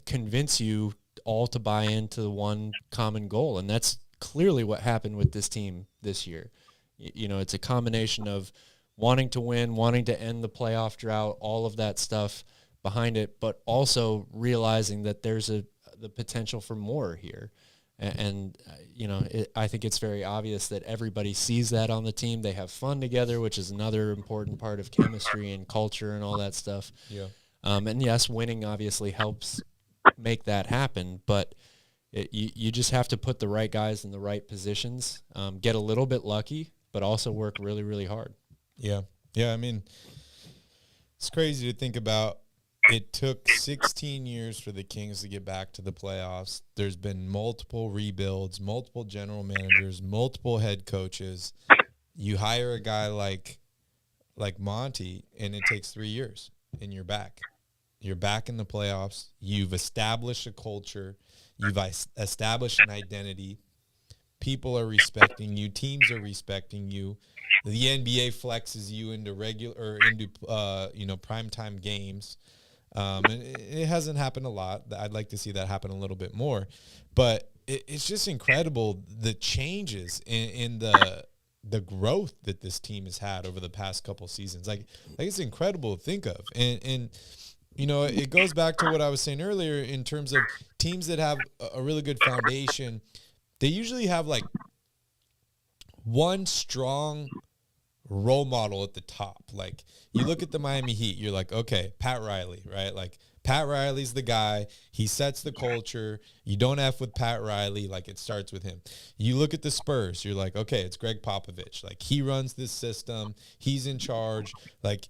convince you all to buy into the one common goal. And that's clearly what happened with this team this year. You know, it's a combination of wanting to win, wanting to end the playoff drought, all of that stuff behind it, but also realizing that there's the potential for more here. And you know, I think it's very obvious that everybody sees that on the team. They have fun together, which is another important part of chemistry and culture and all that stuff. Yeah. And yes, winning obviously helps make that happen, but you just have to put the right guys in the right positions, get a little bit lucky, but also work really, really hard. Yeah. Yeah, I mean, it's crazy to think about. It took 16 years for the Kings to get back to the playoffs. There's been multiple rebuilds, multiple general managers, multiple head coaches. You hire a guy like Monty, and it takes 3 years, and you're back. You're back in the playoffs. You've established a culture. You've established an identity. People are respecting you. Teams are respecting you. The NBA flexes you into primetime games. And it hasn't happened a lot. I'd like to see that happen a little bit more. But it's just incredible the changes in the growth that this team has had over the past couple seasons. Like it's incredible to think of. And you know, it goes back to what I was saying earlier in terms of teams that have a really good foundation. They usually have like one strong role model at the top. Like you look at the Miami Heat, you're like, okay, Pat Riley, right? Like Pat Riley's the guy. He sets the culture. You don't F with Pat Riley. Like it starts with him. You look at the Spurs, you're like, okay, it's Greg Popovich. Like he runs this system. He's in charge. Like,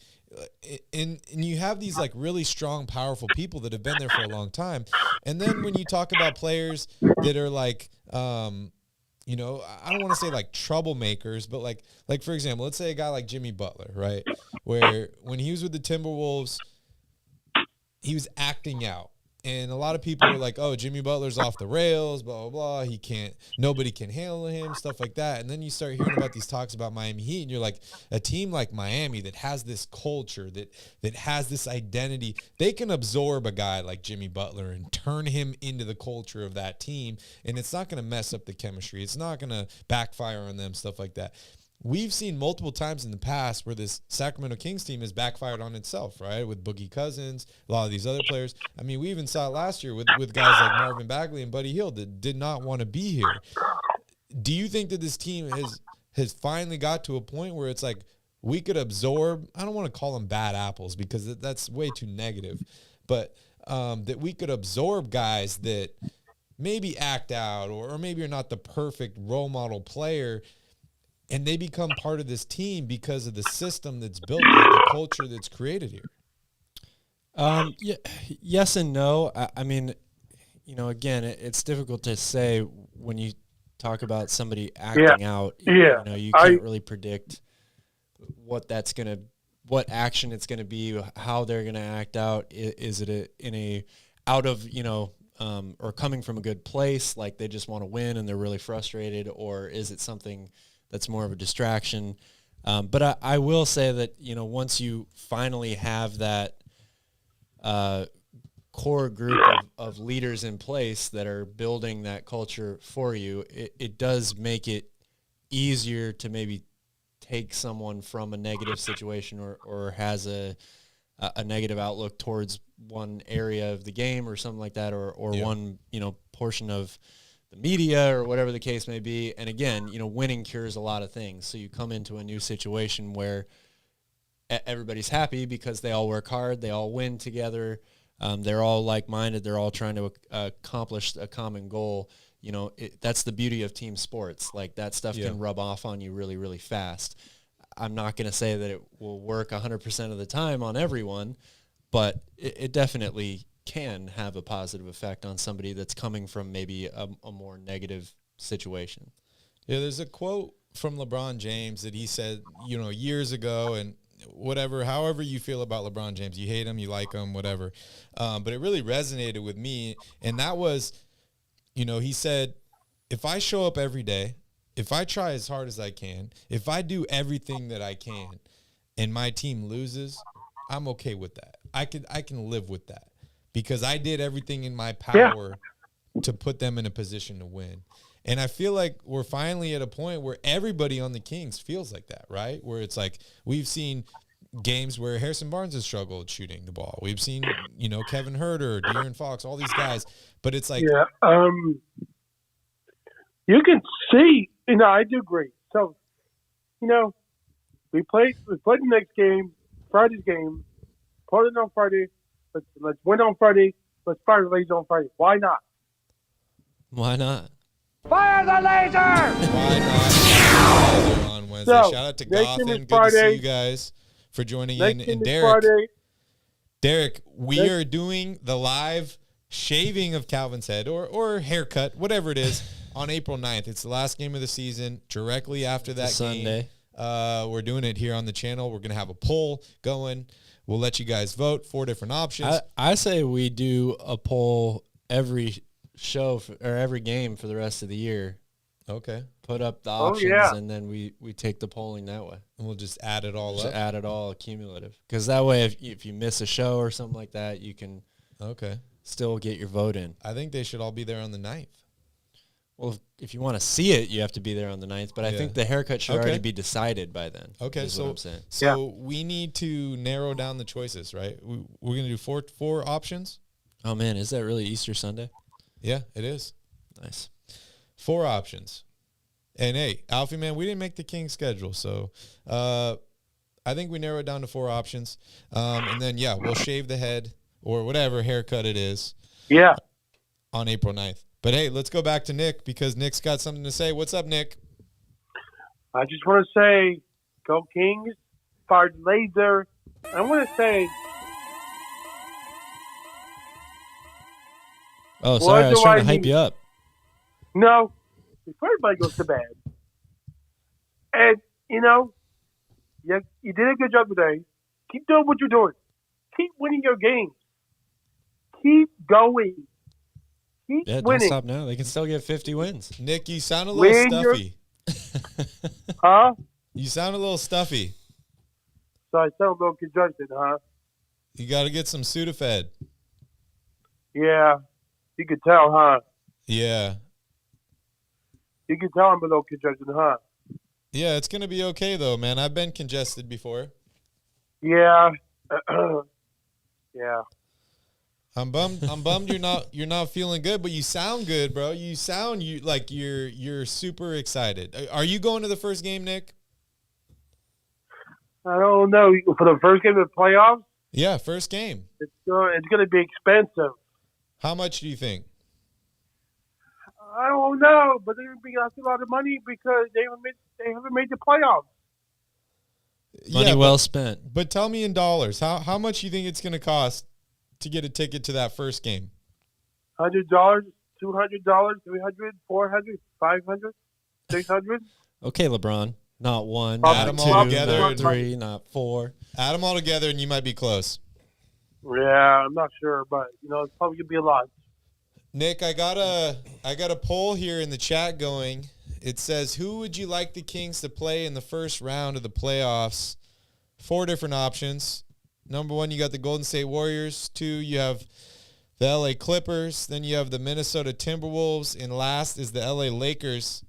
and you have these like really strong, powerful people that have been there for a long time. And then when you talk about players that are like, you know, I don't want to say like troublemakers, but like for example, let's say a guy like Jimmy Butler, right? Where when he was with the Timberwolves, he was acting out. And a lot of people were like, oh, Jimmy Butler's off the rails, blah, blah, blah. Nobody can handle him, stuff like that. And then you start hearing about these talks about Miami Heat, and you're like, a team like Miami that has this culture, that has this identity, they can absorb a guy like Jimmy Butler and turn him into the culture of that team. And it's not going to mess up the chemistry. It's not going to backfire on them, stuff like that. We've seen multiple times in the past where this Sacramento Kings team has backfired on itself, right? With Boogie Cousins, a lot of these other players. I mean, we even saw it last year with guys like Marvin Bagley and Buddy Hield that did not want to be here. Do you think that this team has finally got to a point where it's like we could absorb, I don't want to call them bad apples because that's way too negative, but that we could absorb guys that maybe act out or maybe are not the perfect role model player, and they become part of this team because of the system that's built, the culture that's created here? Yes and no. I mean, you know, again, it's difficult to say when you talk about somebody acting out. Yeah. You know, you can't really predict what action it's going to be, how they're going to act out. Is it out of, you know, or coming from a good place, like they just want to win and they're really frustrated, or is it something that's more of a distraction? But I will say that, you know, once you finally have that core group of leaders in place that are building that culture for you, it does make it easier to maybe take someone from a negative situation or has a negative outlook towards one area of the game or something like that, or one, you know, portion of the media or whatever the case may be. And again, you know, winning cures a lot of things. So you come into a new situation where everybody's happy because they all work hard, they all win together, they're all like-minded, they're all trying to accomplish a common goal. You know, that's the beauty of team sports. Like that stuff can rub off on you really, really fast. I'm not going to say that it will work 100% of the time on everyone, but it definitely can have a positive effect on somebody that's coming from maybe a more negative situation. Yeah, there's a quote from LeBron James that he said, you know, years ago, and however you feel about LeBron James, you hate him, you like him, whatever. But it really resonated with me. And that was, you know, he said, if I show up every day, if I try as hard as I can, if I do everything that I can and my team loses, I'm okay with that. I can live with that because I did everything in my power to put them in a position to win. And I feel like we're finally at a point where everybody on the Kings feels like that, right? Where it's like we've seen games where Harrison Barnes has struggled shooting the ball. We've seen, Kevin Huerter, De'Aaron Fox, all these guys. But it's like, Yeah. You can see. I do agree. So, we played the next game, Friday's game. Portland on Friday. Let's win on Friday. Let's fire the Blazers on Friday. Why not? Why not? Fire the laser! why not on Wednesday? So, Shout out to next game Gotham. is Good to see Friday. you guys for joining Next in. game And is Derek, Friday. we are doing the live shaving of Calvin's head or haircut, whatever it is, on April 9th. It's the last game of the season. Directly after that Sunday. game, we're doing it here on the channel. We're going to have a poll going. We'll let you guys vote. 4 different options. I say we do a poll every show or every game for the rest of the year. Okay. Put up the Oh, options, yeah. and then we take the polling that way. And we'll just add it all Just up. add it all cumulative. Because that way, if you miss a show or something like that, you can Okay. still get your vote in. I think they should all be there on the 9th. Well, if you want to see it, you have to be there on the 9th. But I Yeah. think the haircut should Okay. already be decided by then. Okay, is what I'm saying. So we need to narrow down the choices, right? We're gonna do four options. Oh man, is that really Easter Sunday? Yeah, it is. Nice. 4 options. And hey, Alfie man, we didn't make the Kings schedule, so I think we narrowed it down to 4 options. And then we'll shave the head or whatever haircut it is Yeah. on April 9th. But hey, let's go back to Nick because Nick's got something to say. What's up, Nick? I just want to say, go Kings, fire the laser. I want to say, Oh, sorry, I was do trying I to hype need? you up. no, before everybody goes to bed. And, you did a good job today. Keep doing what you're doing. Keep winning your games. Keep going. Keep Yeah, don't winning. stop now. They can still get 50 wins. Nick, you sound a little When you're- stuffy. Huh? You sound a little stuffy. So I sound a little congested, huh? You got to get some Sudafed. Yeah. You could tell, huh? Yeah. You can tell I'm a little congested, huh? Yeah, it's going to be okay, though, man. I've been congested before. Yeah. Yeah. I'm bummed you're not feeling good, but you sound good, bro. You sound like you're super excited. Are you going to the first game, Nick? I don't know. For the first game of the playoffs, Yeah, first game. it's going to be expensive. How much do you think? I don't know, but they're going to be asking a lot of money because they haven't made the playoffs. Money Yeah, well spent. but tell me in dollars. How much you think it's going to cost to get a ticket to that first game? $100, $200, $300, $400, $500, $600. Okay, LeBron. Not 1, Add not them 2, all together not and- 3, not 4. Add them all together, and you might be close. Yeah, I'm not sure, but it's probably gonna be a lot. Nick, I got a poll here in the chat going. It says, who would you like the Kings to play in the first round of the playoffs? 4 different options. Number 1, you got the Golden State Warriors. 2, you have the LA Clippers. Then you have the Minnesota Timberwolves. And last is the LA Lakers.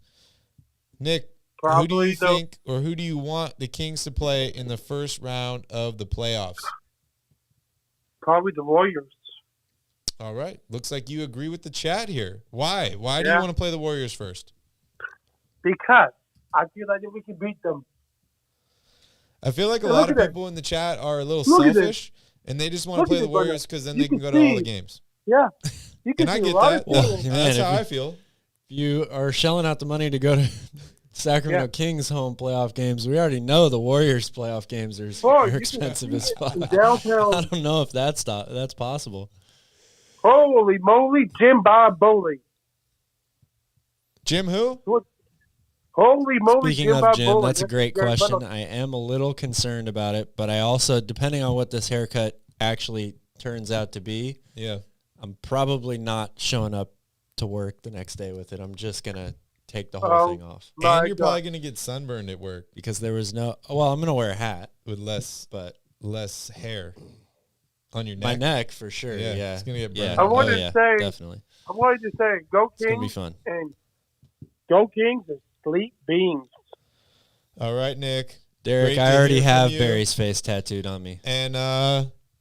Nick, who do you think or who do you want the Kings to play in the first round of the playoffs? Probably the Warriors. All right. Looks like you agree with the chat here. Why? Why do you Yeah. want to play the Warriors first? Because I feel like we can beat them. I feel like a Yeah, lot look of at that. people in the chat are a little Look at selfish, and they just want to Look play at the this right Warriors now. because then You they can can go to all the see. games. Yeah. You can And I see get a lot that. of people. Well, man, That's if how you- I feel. If you are shelling out the money to go to Sacramento Yeah. Kings home playoff games, we already know the Warriors playoff games are Oh, you can expensive see as it fuck. in I downtown. don't know if that's possible. Holy moly, Jim Bob Bowley. Jim who? Holy moly, Speaking Jim of Bob Jim, Bowley. that's a great Very question. little. I am a little concerned about it, but I also, depending on what this haircut actually turns out to be, Yeah. I'm probably not showing up to work the next day with it. I'm just going to take the whole Oh. thing off My And you're God. probably going to get sunburned at work because there was no, well, I'm going to wear a hat, with less hair on your neck. my neck for sure. Yeah, Yeah. it's gonna get yeah. burned. I wanted to yeah, say- definitely. I wanted to say, go It's going to be Kings fun. and go Kings and sleep beans. All right, Nick. Derek, Great I to already hear from have you. Barry's face tattooed on me. And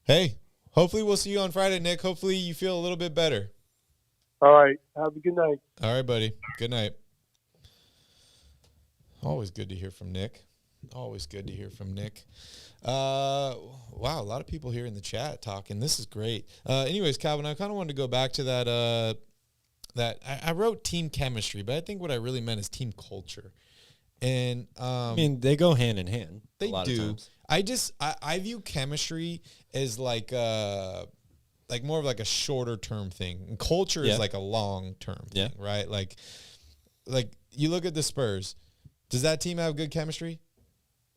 hey, hopefully we'll see you on Friday, Nick. Hopefully you feel a little bit better. All right. Have a good night. All right, buddy. Good night. Always good to hear from Nick. Always good to hear from Nick. Wow, a lot of people here in the chat talking. This is great. Anyways, Calvin, I kind of wanted to go back to that. I wrote team chemistry, but I think what I really meant is team culture. And I mean, they go hand in hand. they a lot do. Of times. I view chemistry as like more of like a shorter term thing. And culture is like a long term thing, right? Like you look at the Spurs. Does that team have good chemistry?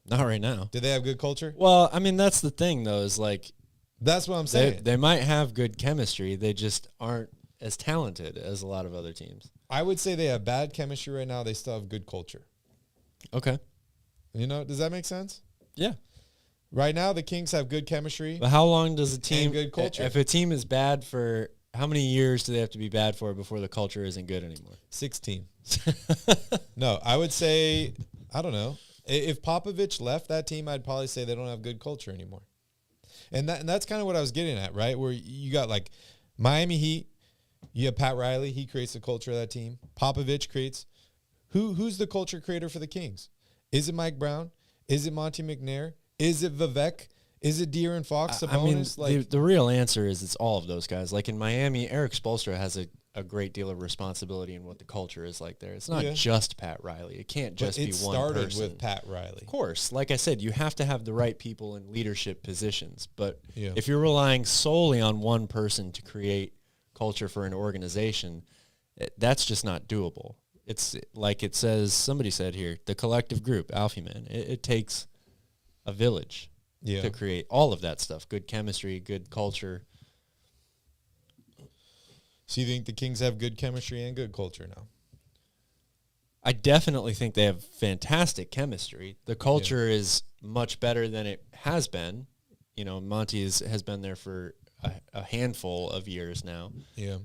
Not right now. Do they have good culture? Well, I mean, that's the thing, though, is like That's what I'm saying. they might have good chemistry. They just aren't as talented as a lot of other teams. I would say they have bad chemistry right now. They still have good culture. Okay. You know, does that make sense? Yeah. Right now, the Kings have good chemistry. But how long does a team, And good culture. if a team is bad for, how many years do they have to be bad for before the culture isn't good anymore? 16. No, I would say, I don't know. If Popovich left that team, I'd probably say they don't have good culture anymore. And that's kind of what I was getting at, right? Where you got like Miami Heat, you have Pat Riley, he creates the culture of that team. Popovich creates. Who's the culture creator for the Kings? Is it Mike Brown? Is it Monty McNair? Is it Vivek? Is it De'Aaron Fox? Sabonis? I mean, the real answer is it's all of those guys. Like in Miami, Eric Spoelstra has a great deal of responsibility in what the culture is like there. It's not just Pat Riley. It can't just be one person. It started with Pat Riley. Of course. Like I said, you have to have the right people in leadership positions. But Yeah. if you're relying solely on one person to create culture for an organization, that's just not doable. It's like it says, somebody said here, the collective group, Alfie Man. It takes a village to create all of that stuff. Good chemistry, good culture. So you think the Kings have good chemistry and good culture now? I definitely think they have fantastic chemistry. The culture is much better than it has been. You know, Monty has been there for a handful of years now. Yeah.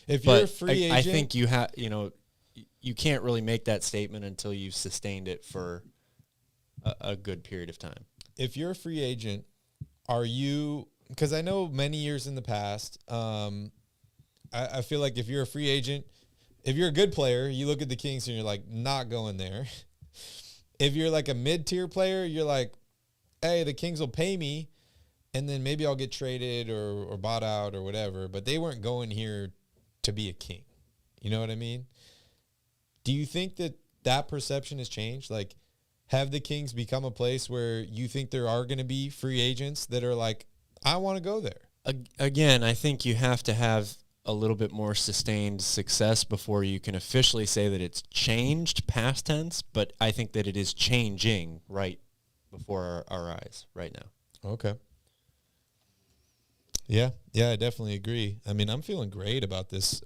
If you're a free agent, I think you can't really make that statement until you've sustained it for a good period of time. If you're a free agent, are you, because I know many years in the past, I feel like if you're a free agent, if you're a good player, you look at the Kings and you're like, not going there. If you're like a mid-tier player, you're like, hey, the Kings will pay me, and then maybe I'll get traded or bought out or whatever. But they weren't going here to be a King. You know what I mean? Do you think that perception has changed? Like, have the Kings become a place where you think there are going to be free agents that are like, I want to go there? Again, I think you have to have a little bit more sustained success before you can officially say that it's changed, past tense, but I think that it is changing right before our eyes right now. Okay. Yeah, I definitely agree. I mean, I'm feeling great about this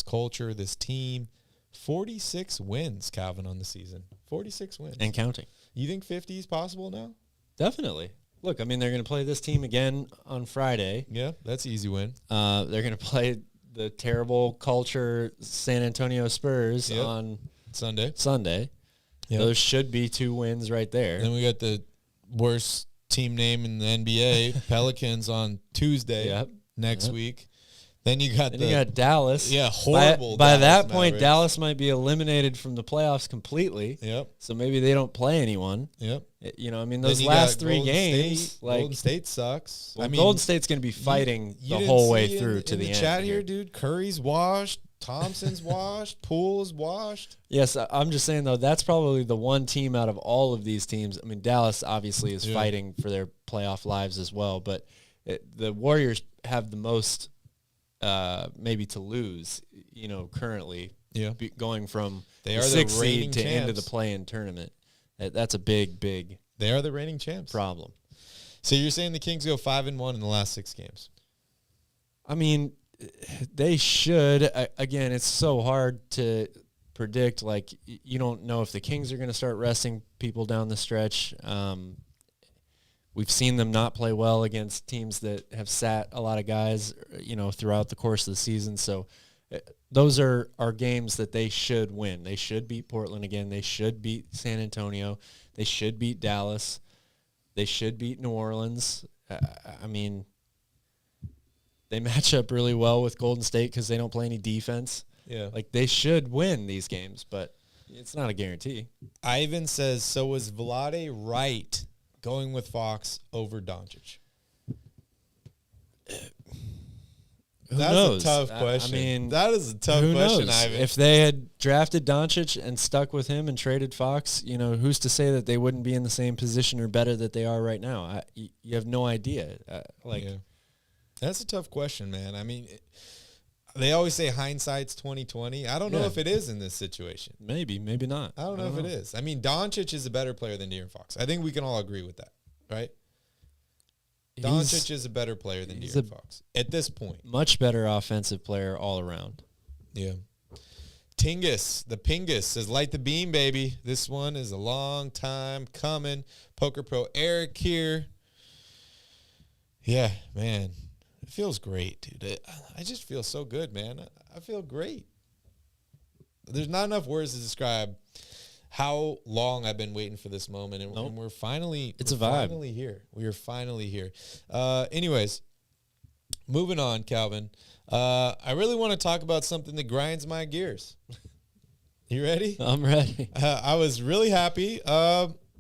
culture, this team. 46 wins, Calvin, on the season. 46 wins. And counting. You think 50 is possible now? Definitely. Look, I mean, they're going to play this team again on Friday. Yeah, that's an easy win. They're going to play the terrible culture San Antonio Spurs on Sunday. Yep. Those should be 2 wins right there. And then we got the worst team name in the NBA, Pelicans, on Tuesday next week. Then you got you got Dallas. Yeah, horrible. By Dallas that point, Mavericks. Dallas might be eliminated from the playoffs completely. Yep. So maybe they don't play anyone. Yep. You know, I mean, those last 3 games, Golden State sucks. Well, I mean, Golden State's going to be fighting you the didn't whole way see through to in the the end. chat here, dude. Curry's washed. Thompson's washed. Poole's washed. Yes, I'm just saying, though, that's probably the one team out of all of these teams. I mean, Dallas obviously is fighting for their playoff lives as well, but the Warriors have the most maybe to lose, you know, currently. Yeah. Going from They the are the 6th reigning seed to into the champs. play-in tournament. That's a big They are the reigning champs. problem. So you're saying the Kings go 5-1 in the last 6 games? I mean, they should. Again, it's so hard to predict. Like, you don't know if the Kings are going to start resting people down the stretch. We've seen them not play well against teams that have sat a lot of guys, you know, throughout the course of the season. So those are games that they should win. They should beat Portland again. They should beat San Antonio. They should beat Dallas. They should beat New Orleans. I mean, they match up really well with Golden State because they don't play any defense. Yeah. Like, they should win these games, but it's not a guarantee. Ivan says, so was Vlade right going with Fox over Doncic? That's knows? a tough question. I mean, that is a tough who question, knows? Ivan. If they had drafted Doncic and stuck with him and traded Fox, who's to say that they wouldn't be in the same position or better that they are right now? You have no idea. Yeah. That's a tough question, man. I mean, they always say hindsight's 20/20. I don't know if it is in this situation. Maybe not. I don't know if it is. I mean, Doncic is a better player than De'Aaron Fox. I think we can all agree with that, right? Doncic is a better player than De'Aaron Fox at this point. Much better offensive player all around. Yeah. Tingus, the Pingus, says, light the beam, baby. This one is a long time coming. Poker Pro Eric here. Yeah, man. It feels great, dude. I just feel so good, man. I feel great. There's not enough words to describe how long I've been waiting for this moment, and we're finally a vibe. Finally here. We are finally here. Anyways, moving on, Calvin. I really want to talk about something that grinds my gears. You ready? I'm ready. I was really happy.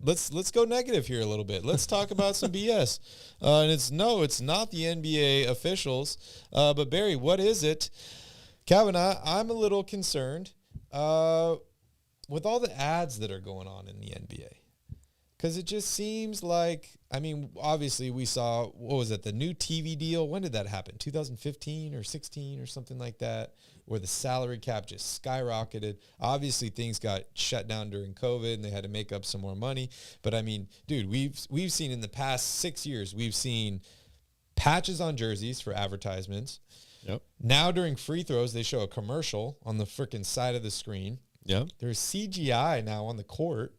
Let's go negative here a little bit. Let's talk about some BS. And it's not the NBA officials. But Barry, what is it? Calvin, I'm a little concerned with all the ads that are going on in the NBA. Because it just seems like, I mean, obviously we saw, what was it, the new TV deal? When did that happen? 2015 or 16 or something like that, where the salary cap just skyrocketed. Obviously things got shut down during COVID and they had to make up some more money. But I mean, dude, we've seen in the past 6 years, we've seen patches on jerseys for advertisements. Yep. Now during free throws, they show a commercial on the freaking side of the screen. Yep. There's CGI now on the court.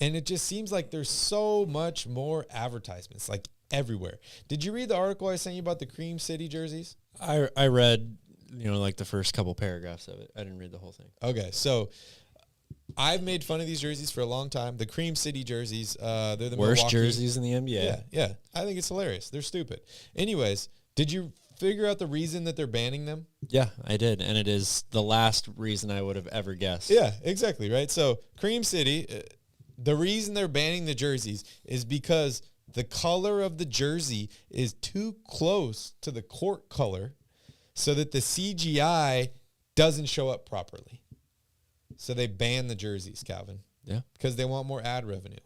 And it just seems like there's so much more advertisements, like everywhere. Did you read the article I sent you about the Cream City jerseys? I read, like the first couple paragraphs of it. I didn't read the whole thing. Okay, so I've made fun of these jerseys for a long time. The Cream City jerseys, they're the worst Milwaukee jerseys in the NBA. Yeah. I think it's hilarious. They're stupid. Anyways, did you figure out the reason that they're banning them? Yeah, I did, and it is the last reason I would have ever guessed. Yeah, exactly, right? So Cream City, the reason they're banning the jerseys is because the color of the jersey is too close to the court color so that the CGI doesn't show up properly. So they ban the jerseys, Calvin. Yeah. Because they want more ad revenue.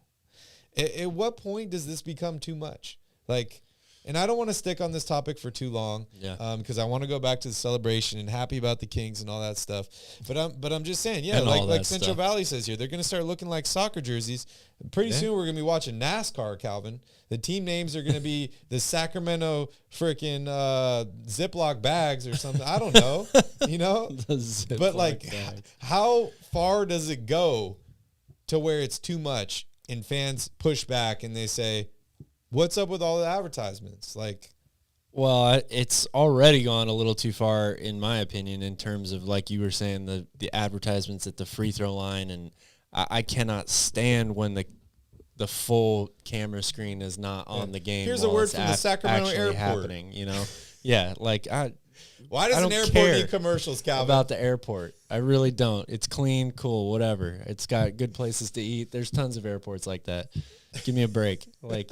At what point does this become too much? Like, and I don't want to stick on this topic for too long. Yeah. Because I want to go back to the celebration and happy about the Kings and all that stuff. But I'm just saying, yeah, And all like that Central stuff. Valley says here, they're going to start looking like soccer jerseys. Pretty soon we're going to be watching NASCAR, Calvin. The team names are going to be the Sacramento freaking Ziploc bags or something. I don't know, But like, how far does it go to where it's too much and fans push back and they say, what's up with all the advertisements? Like, well, it's already gone a little too far, in my opinion, in terms of, like you were saying, the advertisements at the free throw line, and I cannot stand when the full camera screen is not on the game. Here's a while word it's from the Sacramento actually airport. happening. Yeah, like why does I an don't airport care need commercials, Calvin? about the airport. I really don't. It's clean, cool, whatever. It's got good places to eat. There's tons of airports like that. Give me a break. Like,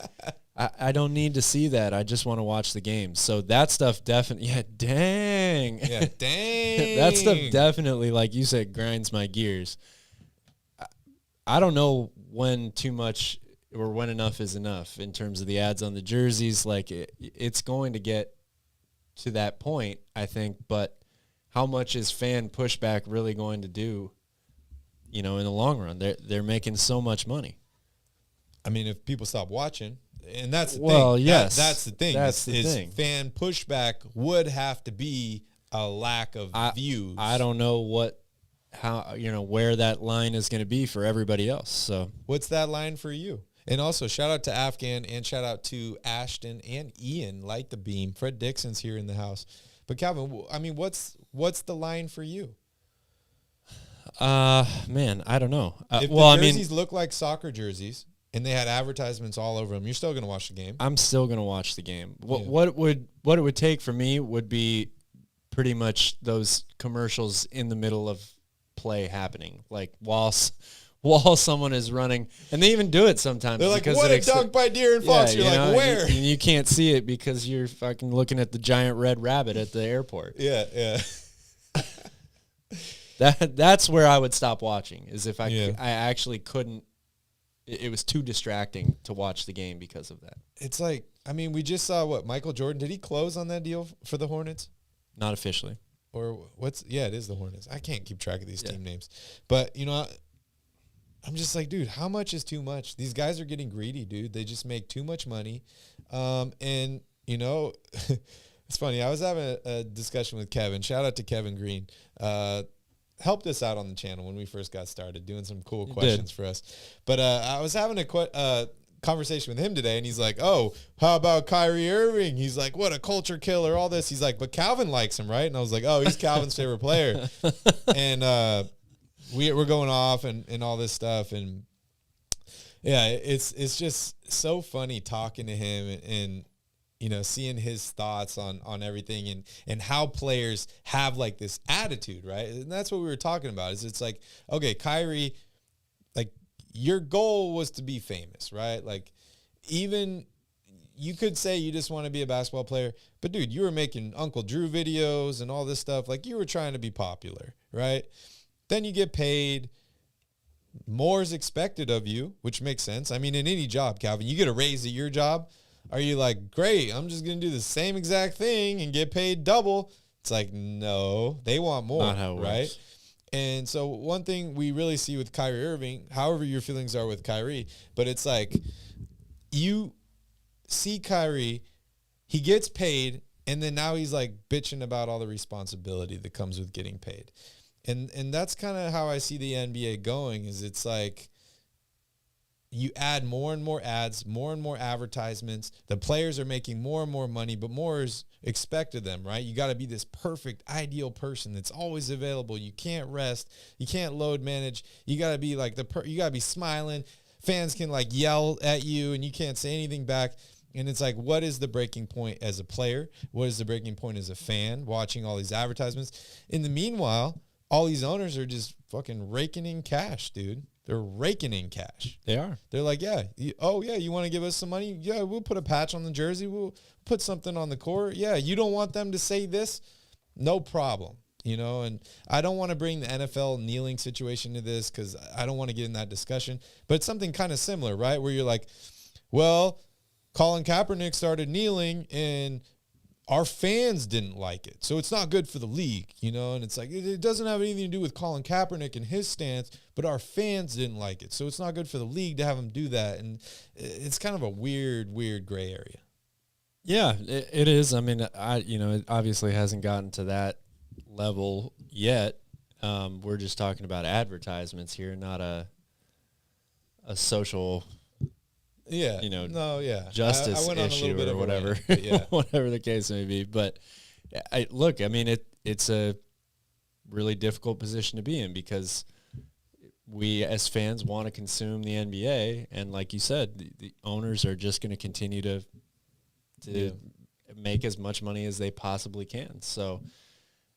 I don't need to see that. I just want to watch the game. So that stuff definitely, dang. Yeah, dang. That stuff definitely, like you said, grinds my gears. I don't know when too much or when enough is enough in terms of the ads on the jerseys. Like, it's going to get to that point, I think, but how much is fan pushback really going to do, in the long run? They're making so much money. I mean, if people stop watching, and that's the thing. Well, yes. That's the thing. That's the thing. Fan pushback would have to be a lack of views. I don't know where that line is going to be for everybody else. So what's that line for you? And also, shout out to Afghan and shout out to Ashton and Ian, Light the Beam. Fred Dixon's here in the house. But Calvin, I mean, what's the line for you? Man, I don't know. If Well, the jerseys look like soccer jerseys and they had advertisements all over them, you're still going to watch the game. I'm still going to watch the game. What it would take for me would be pretty much those commercials in the middle of play happening, like while someone is running, and they even do it sometimes. They're like, what a dunk by De'Aaron Fox. You're like, where? You can't see it because you're fucking looking at the giant red rabbit at the airport. Yeah. That's where I would stop watching, is if I actually couldn't. It was too distracting to watch the game because of that. It's like, I mean, we just saw Michael Jordan, did he close on that deal for the Hornets? Not officially. Or it is the Hornets. I can't keep track of these team names. But, I'm just like, dude, how much is too much? These guys are getting greedy, dude. They just make too much money. And, it's funny. I was having a discussion with Kevin. Shout out to Kevin Green. Helped us out on the channel when we first got started, doing some cool questions for us. But I was having a conversation with him today, and he's like, oh, how about Kyrie Irving? He's like, what a culture killer, all this. He's like, but Calvin likes him, right? And I was like, oh, he's Calvin's favorite player. And we're going off and all this stuff. And, yeah, it's just so funny talking to him and seeing his thoughts on everything and how players have like this attitude, right? And that's what we were talking about. It's like, okay, Kyrie, like your goal was to be famous, right? Like even you could say you just want to be a basketball player, but dude, you were making Uncle Drew videos and all this stuff. Like you were trying to be popular, right? Then you get paid. More is expected of you, which makes sense. I mean, in any job, Calvin, you get a raise at your job. Are you like, great, I'm just going to do the same exact thing and get paid double? It's like, no, they want more, not how it right? works. And so one thing we really see with Kyrie Irving, however your feelings are with Kyrie, but it's like you see Kyrie, he gets paid, and then now he's like bitching about all the responsibility that comes with getting paid. And that's kind of how I see the NBA going, is it's like, you add more and more ads, more and more advertisements. The players are making more and more money, but more is expected of them, right? You got to be this perfect, ideal person that's always available. You can't rest. You can't load manage. You got to be like you got to be smiling. Fans can like yell at you and you can't say anything back. And it's like, what is the breaking point as a player? What is the breaking point as a fan watching all these advertisements? In the meanwhile, all these owners are just fucking raking in cash, dude. They're raking in cash. They are. They're like, you want to give us some money? Yeah, we'll put a patch on the jersey. We'll put something on the court. Yeah, you don't want them to say this? No problem. And I don't want to bring the NFL kneeling situation to this because I don't want to get in that discussion. But it's something kind of similar, right? Where you're like, well, Colin Kaepernick started kneeling and our fans didn't like it. So it's not good for the league, and it's like, it doesn't have anything to do with Colin Kaepernick and his stance, but our fans didn't like it. So it's not good for the league to have him do that. And it's kind of a weird gray area. Yeah, it is. I mean, it obviously hasn't gotten to that level yet. We're just talking about advertisements here, not a social justice I went on issue a little bit or of whatever, a rant, yeah. whatever the case may be. But it's a really difficult position to be in because we as fans want to consume the NBA. And like you said, the owners are just going to continue to make as much money as they possibly can. So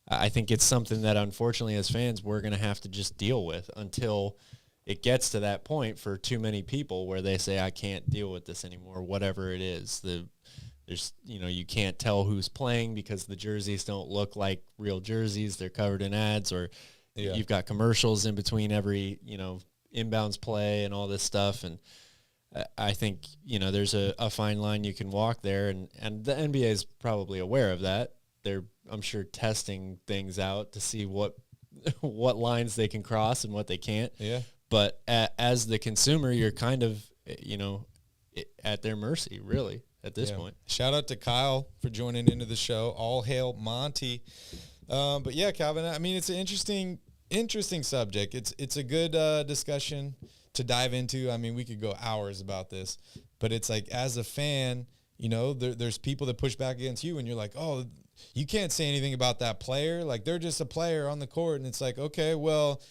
I think it's something that unfortunately as fans, we're going to have to just deal with until it gets to that point for too many people where they say, I can't deal with this anymore, whatever it is. There's you can't tell who's playing because the jerseys don't look like real jerseys. They're covered in ads, or you've got commercials in between every, inbounds play and all this stuff. And I think, there's a fine line you can walk there, and the NBA is probably aware of that. They're, I'm sure, testing things out to see what lines they can cross and what they can't. Yeah. But as the consumer, you're kind of, at their mercy, really, at this point. Shout out to Kyle for joining into the show. All hail Monty. But yeah, Calvin, I mean, it's an interesting subject. It's a good discussion to dive into. I mean, we could go hours about this, but it's like, as a fan, there's people that push back against you and you're like, oh, you can't say anything about that player. Like, they're just a player on the court. And it's like, okay, well,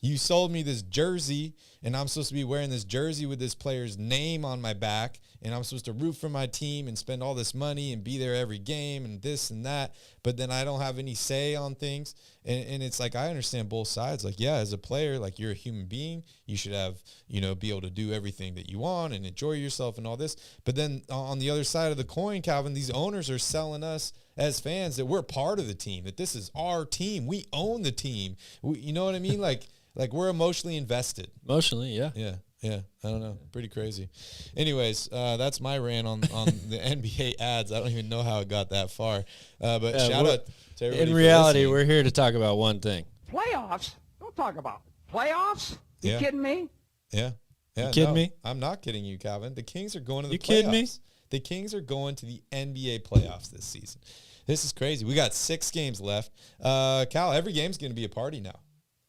You sold me this jersey, and I'm supposed to be wearing this jersey with this player's name on my back, and I'm supposed to root for my team and spend all this money and be there every game and this and that, but then I don't have any say on things. And it's like, I understand both sides. Like, yeah, as a player, like, you're a human being. You should have, be able to do everything that you want and enjoy yourself and all this. But then on the other side of the coin, Calvin, these owners are selling us as fans that we're part of the team, that this is our team. We own the team. You know what I mean? Like we're emotionally invested. Emotionally, yeah. Yeah. I don't know. Pretty crazy. Anyways, that's my rant on the NBA ads. I don't even know how it got that far. But shout out to everybody. In reality, we're here to talk about one thing. Playoffs? Don't talk about playoffs. You kidding me? Yeah. You kidding me? I'm not kidding you, Calvin. The Kings are going to the playoffs. You kidding me? The Kings are going to the NBA playoffs this season. This is crazy. We got 6 games left. Cal, every game's going to be a party now.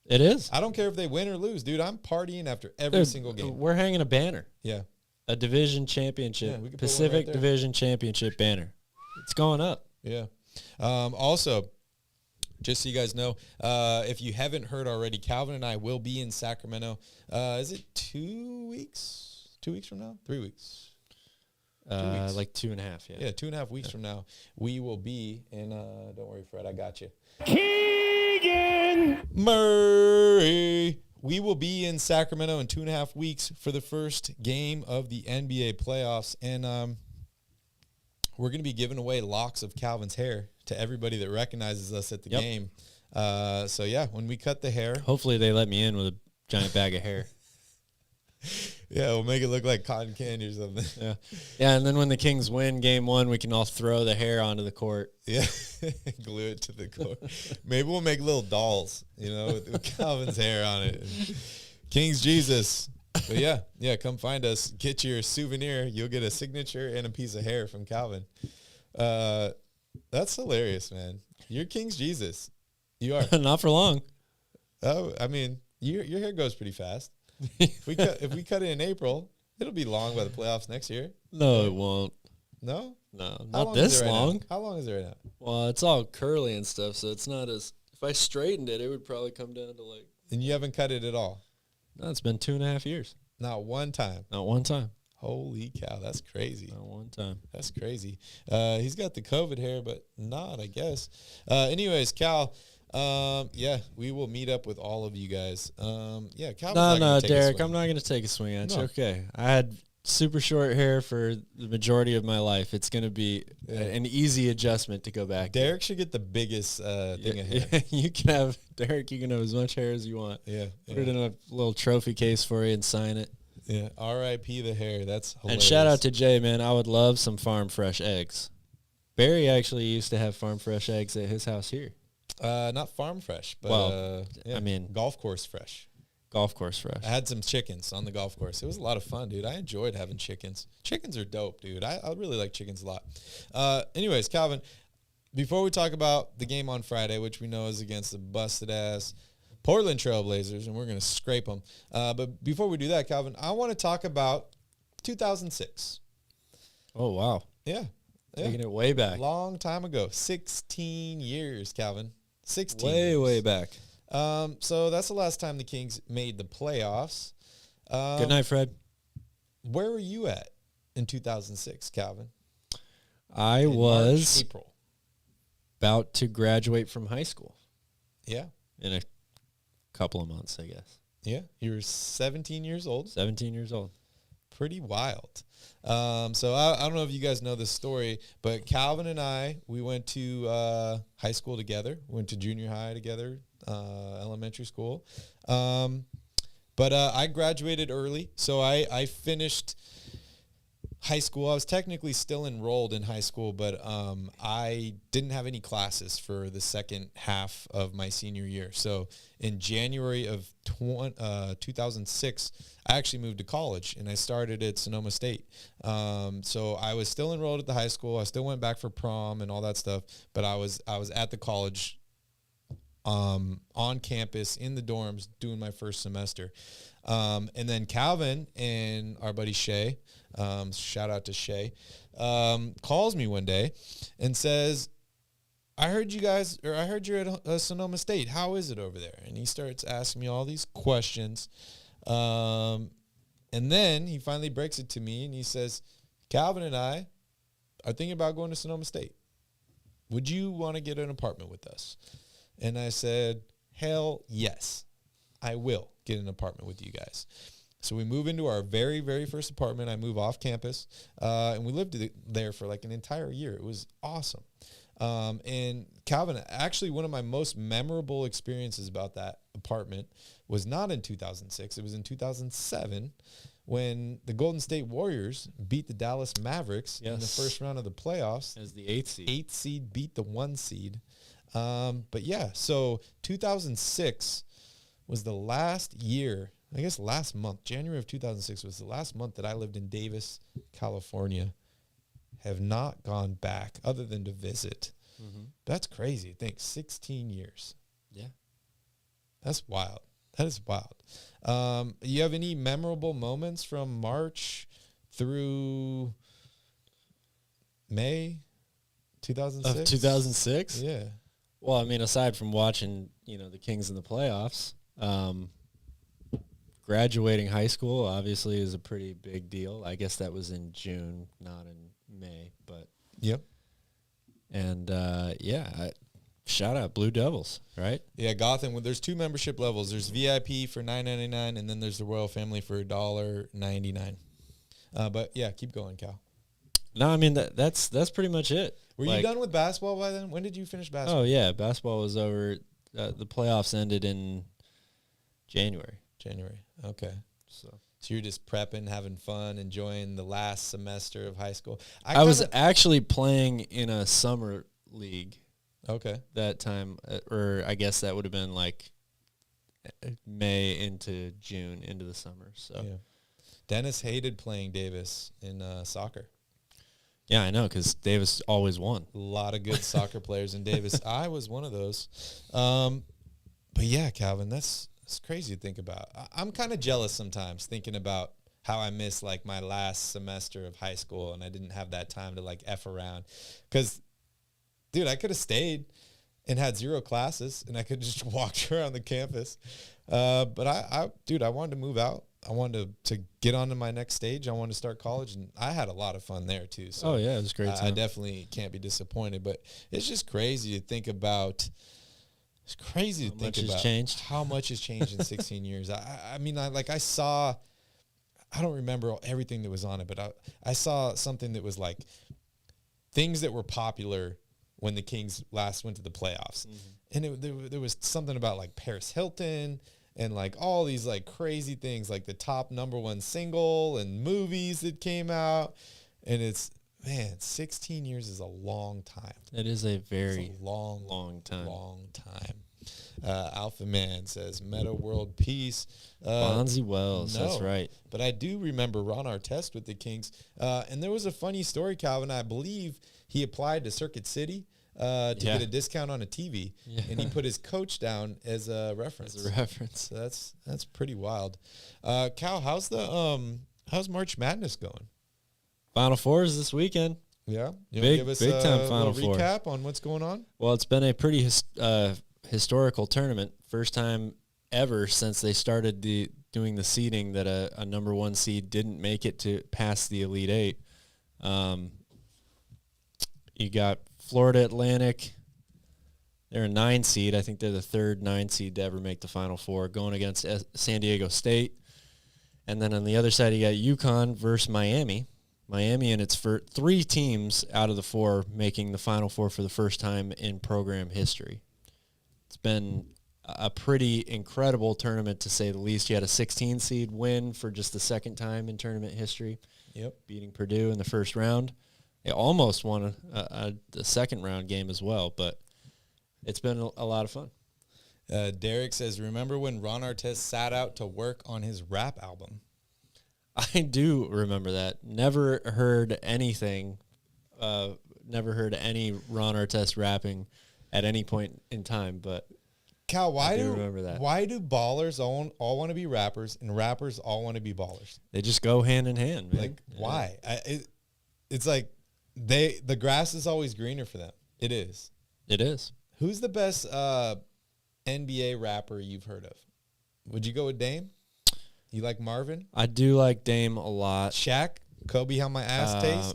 It is. I don't care if they win or lose, dude. I'm partying after every single game. We're hanging a banner. Yeah. A division championship. Yeah, Pacific right Division Championship banner. It's going up. Yeah. Also, just so you guys know, if you haven't heard already, Calvin and I will be in Sacramento. Is it 2 weeks? 2 weeks from now? 3 weeks? 2 weeks. Like 2.5, yeah. Yeah, 2.5 weeks from now, we will be in, don't worry, Fred, I got you. Keegan Murray. We will be in Sacramento in 2.5 weeks for the first game of the NBA playoffs. And we're going to be giving away locks of Calvin's hair to everybody that recognizes us at the game. So, yeah, when we cut the hair. Hopefully they let me in with a giant bag of hair. Yeah, we'll make it look like cotton candy or something. Yeah, and then when the Kings win game 1, we can all throw the hair onto the court. Yeah, glue it to the court. Maybe we'll make little dolls, with Calvin's hair on it. King's Jesus. But yeah, come find us. Get your souvenir. You'll get a signature and a piece of hair from Calvin. That's hilarious, man. You're King's Jesus. You are. Not for long. Oh, I mean, your hair goes pretty fast. If we cut it in April, it'll be long by the playoffs next year. No, it won't. No? No, not this long. How long is it right now? Well, it's all curly and stuff, so it's not as... If I straightened it, it would probably come down to like... And you haven't cut it at all? No, it's been 2.5 years. Not one time? Not one time. Holy cow, that's crazy. Not one time. That's crazy. He's got the COVID hair, but not, I guess. Anyways, Cal... we will meet up with all of you guys. Calvin's No, Derek, I'm not going to take a swing at you. Okay. I had super short hair for the majority of my life. It's going to be an easy adjustment to go back. Derek should get the biggest thing of hair. You can have as much hair as you want. Yeah. Put it in a little trophy case for you and sign it. Yeah. R.I.P. the hair. That's hilarious. And shout out to Jay, man. I would love some farm fresh eggs. Barry actually used to have farm fresh eggs at his house here. Not farm fresh, but I mean golf course fresh. Golf course fresh. I had some chickens on the golf course. It was a lot of fun, dude. I enjoyed having chickens. Chickens are dope, dude. I really like chickens a lot. Anyways, Calvin, before we talk about the game on Friday, which we know is against the busted ass Portland Trailblazers, and we're going to scrape them. But before we do that, Calvin, I want to talk about 2006. Oh, wow. Yeah. Taking it way back. Long time ago. 16 years, Calvin. 16 way, years. Way back. So that's the last time the Kings made the playoffs. Good night, Fred. Where were you at in 2006, Calvin? I was April. About to graduate from high school. Yeah. In a couple of months, I guess. Yeah. You were 17 years old. 17 years old. Pretty wild. So I don't know if you guys know this story, but Calvin and I, we went to high school together. Went to junior high together, elementary school. But I graduated early, so I finished high school. I was technically still enrolled in high school, but I didn't have any classes for the second half of my senior year. So in January of 2006, I actually moved to college, and I started at Sonoma State. So I was still enrolled at the high school. I still went back for prom and all that stuff, but I was at the college on campus in the dorms doing my first semester. And then Calvin and our buddy Shay, shout out to Shay, calls me one day and says, I heard you're at Sonoma State. How is it over there? And he starts asking me all these questions. And then he finally breaks it to me, and he says, Calvin and I are thinking about going to Sonoma State. Would you want to get an apartment with us? And I said, hell yes, I will get an apartment with you guys. So we move into our very, very first apartment. I move off campus, and we lived there for like an entire year. It was awesome. And Calvin, actually one of my most memorable experiences about that apartment was not in 2006. It was in 2007 when the Golden State Warriors beat the Dallas Mavericks in the first round of the playoffs. As the 8th seed. 8th seed beat the 1 seed. But yeah, so 2006 was the last year, I guess last month, January of 2006 was the last month that I lived in Davis, California. Have not gone back other than to visit. Mm-hmm. That's crazy. I think 16 years. Yeah. That's wild. That is wild. You have any memorable moments from March through May 2006? Of 2006? Yeah. Well, I mean, aside from watching, the Kings in the playoffs, graduating high school obviously is a pretty big deal. I guess that was in June, not in May, but yep. And shout out Blue Devils, right? Yeah, Gotham. There's 2 membership levels. There's VIP for $9.99, and then there's the Royal Family for $1.99. But yeah, keep going, Cal. No, I mean that's pretty much it. Were you done with basketball by then? When did you finish basketball? Oh yeah, basketball was over. The playoffs ended in January. Okay. So you're just prepping, having fun, enjoying the last semester of high school. I was actually playing in a summer league. Okay. That time, or I guess that would have been like May into June into the summer. So yeah. Dennis hated playing Davis in soccer. Yeah, I know, because Davis always won. A lot of good soccer players in Davis. I was one of those. But yeah, Calvin, that's crazy to think about. I'm kind of jealous sometimes thinking about how I missed like my last semester of high school and I didn't have that time to like F around. Because, dude, I could have stayed and had 0 classes and I could just walk around the campus. But I wanted to move out. I wanted to get on to my next stage. I wanted to start college, and I had a lot of fun there too. So it was great time. I definitely can't be disappointed. But it's just crazy to think about. It's crazy to think about how much has changed in 16 years. I mean, I saw. I don't remember everything that was on it, but I saw something that was like things that were popular when the Kings last went to the playoffs, and there was something about like Paris Hilton. And like all these like crazy things, like the top #1 single and movies that came out. And it's, man, 16 years is a long time. It is a very long time. Long time. Alpha Man says, Meta World Peace. Bonzi Wells, that's right. But I do remember Ron Artest with the Kings. And there was a funny story, Calvin. I believe he applied to Circuit City. To get a discount on a TV, and he put his coach down as a reference. So that's pretty wild. Cal, how's March Madness going? Final Four is this weekend. Yeah, give us big time Final Four recap on what's going on. Well, it's been a pretty historical tournament. First time ever since they started doing the seeding that a #1 seed didn't make it to past the Elite Eight. You got Florida Atlantic. They're a 9 seed. I think they're the 3rd 9 seed to ever make the Final Four, going against San Diego State. And then on the other side, you got UConn versus Miami. Miami, and it's for 3 teams out of the 4 making the Final Four for the first time in program history. It's been a pretty incredible tournament, to say the least. You had a 16 seed win for just the 2nd time in tournament history. Yep, beating Purdue in the first round. They almost won the second round game as well, but it's been a lot of fun. Derek says, remember when Ron Artest sat out to work on his rap album? I do remember that. Never heard anything. Never heard any Ron Artest rapping at any point in time, but Cal, why do remember that. Why do ballers all want to be rappers and rappers all want to be ballers? They just go hand in hand, man. Like, why? It's like the grass is always greener for them. It is. It is. Who's the best NBA rapper you've heard of? Would you go with Dame? You like Marvin? I do like Dame a lot. Shaq? Kobe, how my ass tastes?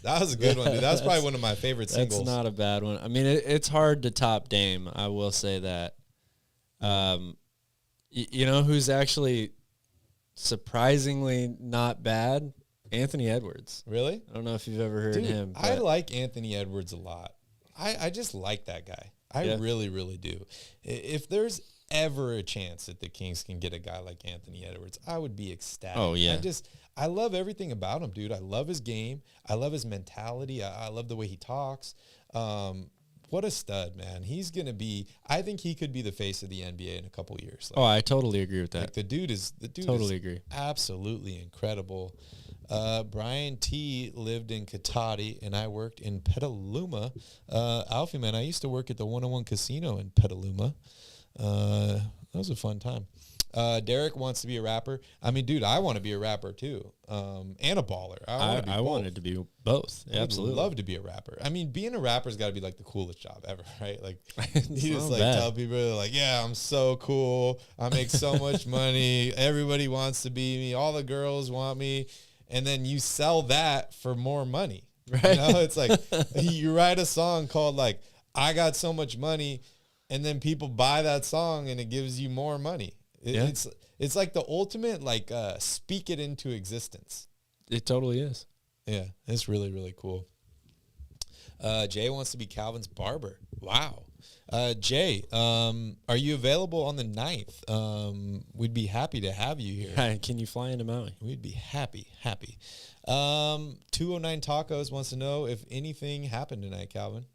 That was a good one, dude. That was probably one of my favorite singles. That's not a bad one. I mean, it's hard to top Dame. I will say that. You know who's actually surprisingly not bad? Anthony Edwards. Really? I don't know if you've ever heard him. I like Anthony Edwards a lot. I just like that guy. I really, really do. If there's ever a chance that the Kings can get a guy like Anthony Edwards, I would be ecstatic. Oh, yeah. I love everything about him, dude. I love his game. I love his mentality. I love the way he talks. What a stud, man. He's going to be, I think he could be the face of the NBA in a couple years. Like, I totally agree with that. Like the dude is agree. Absolutely incredible. Brian T lived in Katati, and I worked in Petaluma. Alfie, man, I used to work at the 101 Casino in Petaluma. That was a fun time. Derek wants to be a rapper. I mean, dude, I want to be a rapper too, and a baller. I wanted to be both. Absolutely, love to be a rapper. I mean, being a rapper's got to be like the coolest job ever, right? Like, you just like tell people like, yeah, I'm so cool. I make so much money. Everybody wants to be me. All the girls want me, and then you sell that for more money. Right? You know, it's like you write a song called like, "I got so much money," and then people buy that song, and it gives you more money. It's like the ultimate, like, speak it into existence. It totally is. Yeah, it's really, really cool. Jay wants to be Calvin's barber. Wow. Jay, are you available on the 9th? We'd be happy to have you here. Hi, can you fly into Maui? We'd be happy. 209 Tacos wants to know if anything happened tonight, Calvin.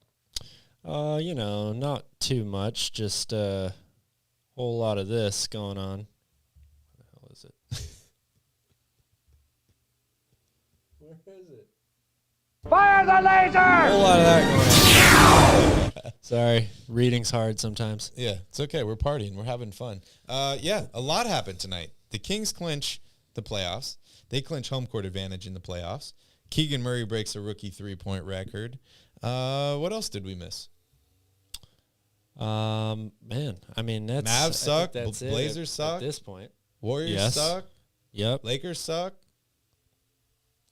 You know, not too much, just whole lot of this going on. What the hell is it? Where is it? Fire the laser! A whole lot of that going on. Sorry, reading's hard sometimes. Yeah, it's okay. We're partying. We're having fun. Yeah, a lot happened tonight. The Kings clinch the playoffs. They clinch home court advantage in the playoffs. Keegan Murray breaks a rookie 3-point record. What else did we miss? Man, I mean, that's Mavs suck. That's Blazers suck at this point. Warriors suck. Yep. Lakers suck.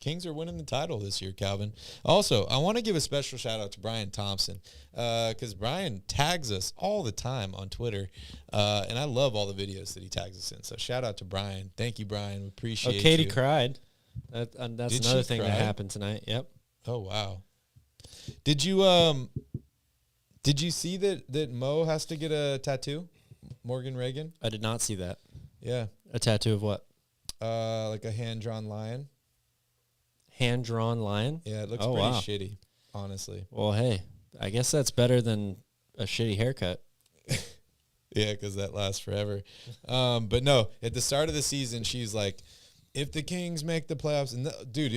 Kings are winning the title this year, Calvin. Also, I want to give a special shout out to Brian Thompson because Brian tags us all the time on Twitter, and I love all the videos that he tags us in. So shout out to Brian. Thank you, Brian. We appreciate you. Katie cried. That's Did another she thing cry? that happened tonight. Yep. Oh wow. Did you see that Mo has to get a tattoo? Morgan Reagan? I did not see that. Yeah. A tattoo of what? Like a hand-drawn lion. Hand-drawn lion? Yeah, it looks pretty shitty, honestly. Well, hey, I guess that's better than a shitty haircut. Yeah, because that lasts forever. But no, at the start of the season, she's like, if the Kings make the playoffs, and dude,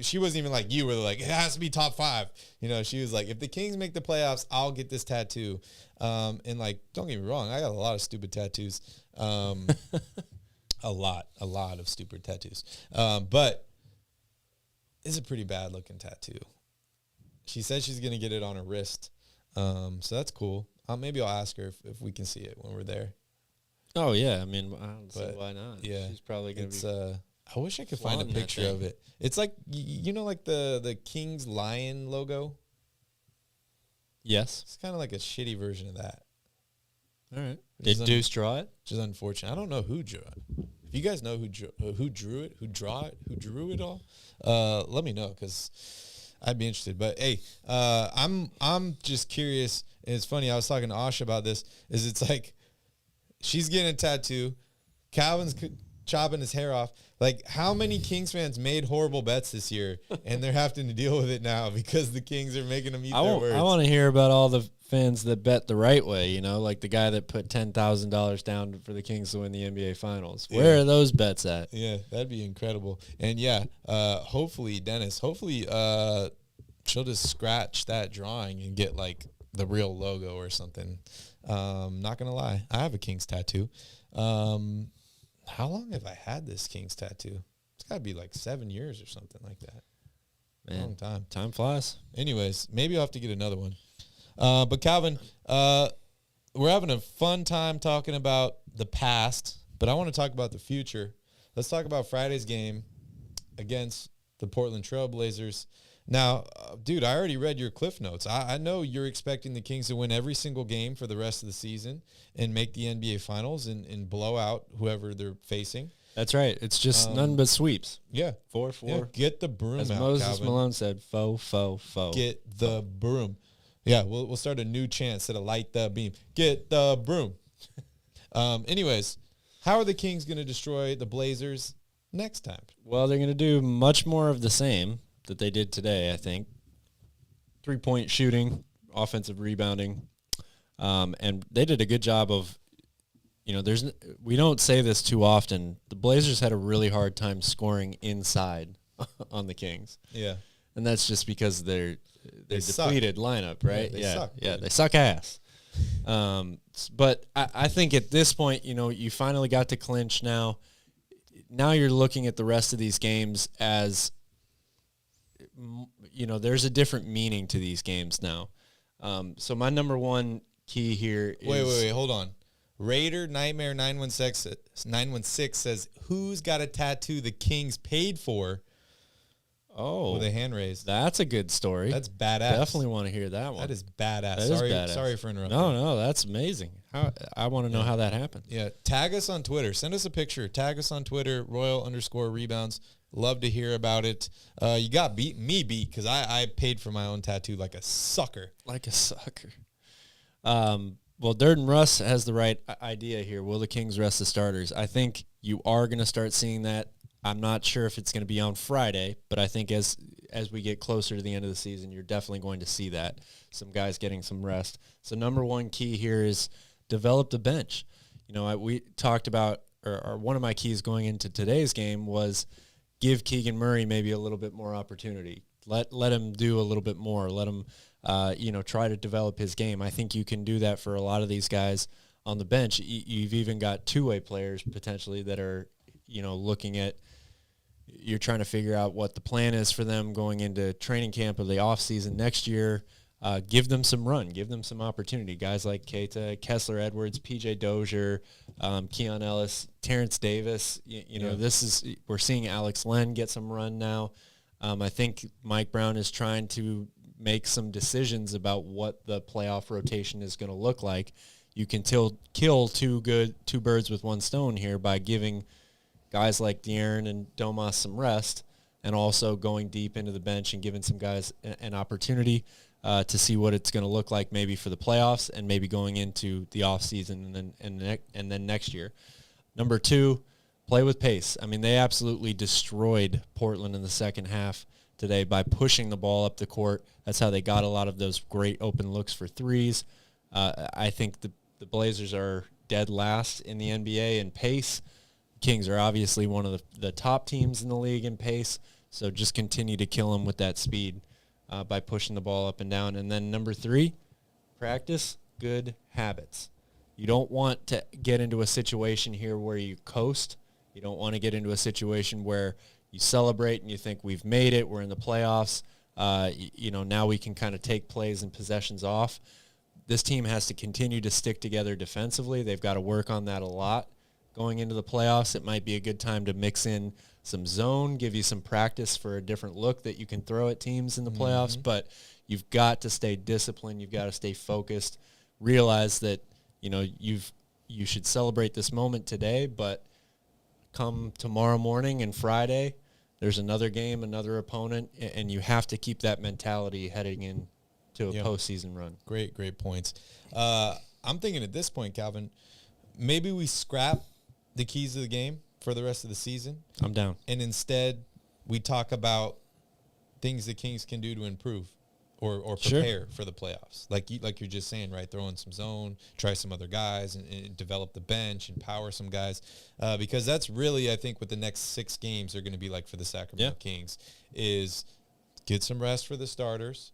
she wasn't even like you were like, it has to be top 5. You know, she was like, if the Kings make the playoffs, I'll get this tattoo. And like, don't get me wrong, I got a lot of stupid tattoos. A lot of stupid tattoos. But it's a pretty bad looking tattoo. She said she's going to get it on her wrist. So that's cool. Maybe I'll ask her if we can see it when we're there. Oh, yeah. I mean, I don't see why not. Yeah. She's probably going to be... I wish I could find a picture of it. It's like, you know, like the King's Lion logo? Yes. It's kind of like a shitty version of that. All right. Did Deuce draw it? Which is unfortunate. I don't know who drew it. If you guys know who drew it all, let me know because I'd be interested. But hey, I'm just curious. And it's funny. I was talking to Asha about this. It's like she's getting a tattoo. Calvin's chopping his hair off. Like, how many Kings fans made horrible bets this year, and they're having to deal with it now because the Kings are making them eat their words? I want to hear about all the fans that bet the right way, you know, like the guy that put $10,000 down for the Kings to win the NBA Finals. Yeah. Where are those bets at? Yeah, that'd be incredible. And, yeah, hopefully, Dennis, she'll just scratch that drawing and get, like, the real logo or something. Not going to lie. I have a Kings tattoo. How long have I had this Kings tattoo? It's got to be like 7 years or something like that. Man, long time. Time flies. Anyways, maybe I'll have to get another one. But Calvin, we're having a fun time talking about the past, but I want to talk about the future. Let's talk about Friday's game against the Portland Trailblazers. Now, dude, I already read your Cliff Notes. I know you're expecting the Kings to win every single game for the rest of the season and make the NBA Finals and blow out whoever they're facing. That's right. It's just none but sweeps. Yeah. 4-4. Yeah, get the broom As out, Moses Calvin. Malone said, foe. Get the broom. Yeah, we'll start a new chant instead of light the beam. Get the broom. Anyways, how are the Kings going to destroy the Blazers next time? Well, they're going to do much more of the same that they did today, I think. 3-point shooting, offensive rebounding. And they did a good job of, we don't say this too often. The Blazers had a really hard time scoring inside on the Kings. Yeah. And that's just because they're suck. depleted lineup, right? Yeah, they suck, dude. They suck ass. But I think at this point, you finally got to clinch now. Now you're looking at the rest of these games as, there's a different meaning to these games now. So my number one key here is... Wait, hold on. Raider Nightmare 916 says, who's got a tattoo the Kings paid for? Oh. With a hand raised. That's a good story. That's badass. Definitely want to hear that one. That is badass. That is badass. Sorry for interrupting. No, that's amazing. I want to know how that happened. Yeah, tag us on Twitter. Send us a picture. Tag us on Twitter, Royal_Rebounds. Love to hear about it. You got me beat because I paid for my own tattoo like a sucker. Like a sucker. Well, Dirt and Russ has the right idea here. Will the Kings rest the starters? I think you are going to start seeing that. I'm not sure if it's going to be on Friday, but I think as we get closer to the end of the season, you're definitely going to see that. Some guys getting some rest. So number one key here is develop the bench. We talked about, or one of my keys going into today's game was give Keegan Murray maybe a little bit more opportunity. Let him do a little bit more. Let him, try to develop his game. I think you can do that for a lot of these guys on the bench. You've even got two-way players potentially that are, looking at, you're trying to figure out what the plan is for them going into training camp or the offseason next year. Give them some run. Give them some opportunity. Guys like Keita, Kessler Edwards, P.J. Dozier, Keon Ellis, Terrence Davis. We're seeing Alex Len get some run now. I think Mike Brown is trying to make some decisions about what the playoff rotation is going to look like. You can kill two birds with one stone here by giving guys like De'Aaron and Domas some rest, and also going deep into the bench and giving some guys an opportunity to see what it's going to look like maybe for the playoffs and maybe going into the offseason and then next year. Number two, play with pace. I mean, they absolutely destroyed Portland in the second half today by pushing the ball up the court. That's how they got a lot of those great open looks for threes. I think the Blazers are dead last in the NBA in pace. Kings are obviously one of the top teams in the league in pace, so just continue to kill them with that speed by pushing the ball up and down. And then number three, practice good habits. You don't want to get into a situation here where you coast. You don't want to get into a situation where you celebrate and you think we've made it, we're in the playoffs. Now we can kind of take plays and possessions off. This team has to continue to stick together defensively. They've got to work on that a lot. Going into the playoffs, it might be a good time to mix in some zone, give you some practice for a different look that you can throw at teams in the playoffs, but you've got to stay disciplined. You've got to stay focused. Realize that, you should celebrate this moment today, but come tomorrow morning and Friday, there's another game, another opponent, and you have to keep that mentality heading into a postseason run. Great points. I'm thinking at this point, Calvin, maybe we scrap the keys of the game for the rest of the season. I'm down. And instead, we talk about things the Kings can do to improve or prepare for the playoffs. Like you're just saying, right? Throw in some zone, try some other guys, and develop the bench, empower some guys. Because that's really, I think, what the next 6 games are going to be like for the Sacramento Kings is get some rest for the starters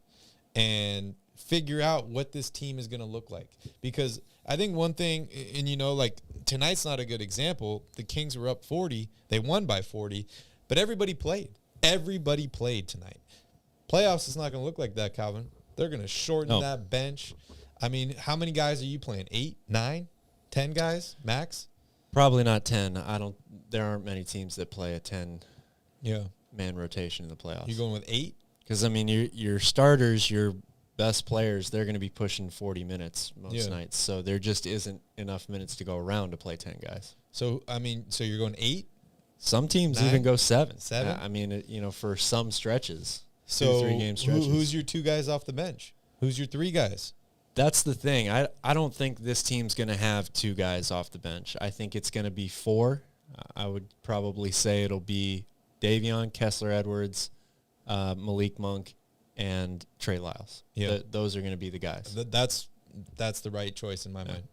and figure out what this team is going to look like. Because I think one thing, and tonight's not a good example. The Kings were up 40. They won by 40, but everybody played. Everybody played tonight. Playoffs is not going to look like that, Calvin. They're going to shorten that bench. I mean, how many guys are you playing? 8, 9, 10 guys max? Probably not 10. There aren't many teams that play a 10 Yeah. man rotation in the playoffs. You going with 8? Because, I mean, your starters, your best players, they're going to be pushing 40 minutes most nights. So there just isn't enough minutes to go around to play 10 guys. So, I mean, so you're going 8? Some teams 9? even go 7. 7? I mean, for some stretches. So 2-3 game stretches. Who's your 2 guys off the bench? Who's your 3 guys? That's the thing. I don't think this team's going to have 2 guys off the bench. I think it's going to be 4. I would probably say it'll be Davion, Kessler-Edwards, Malik Monk, and Trey Lyles. Yeah. Those are going to be the guys. That's the right choice in my mind.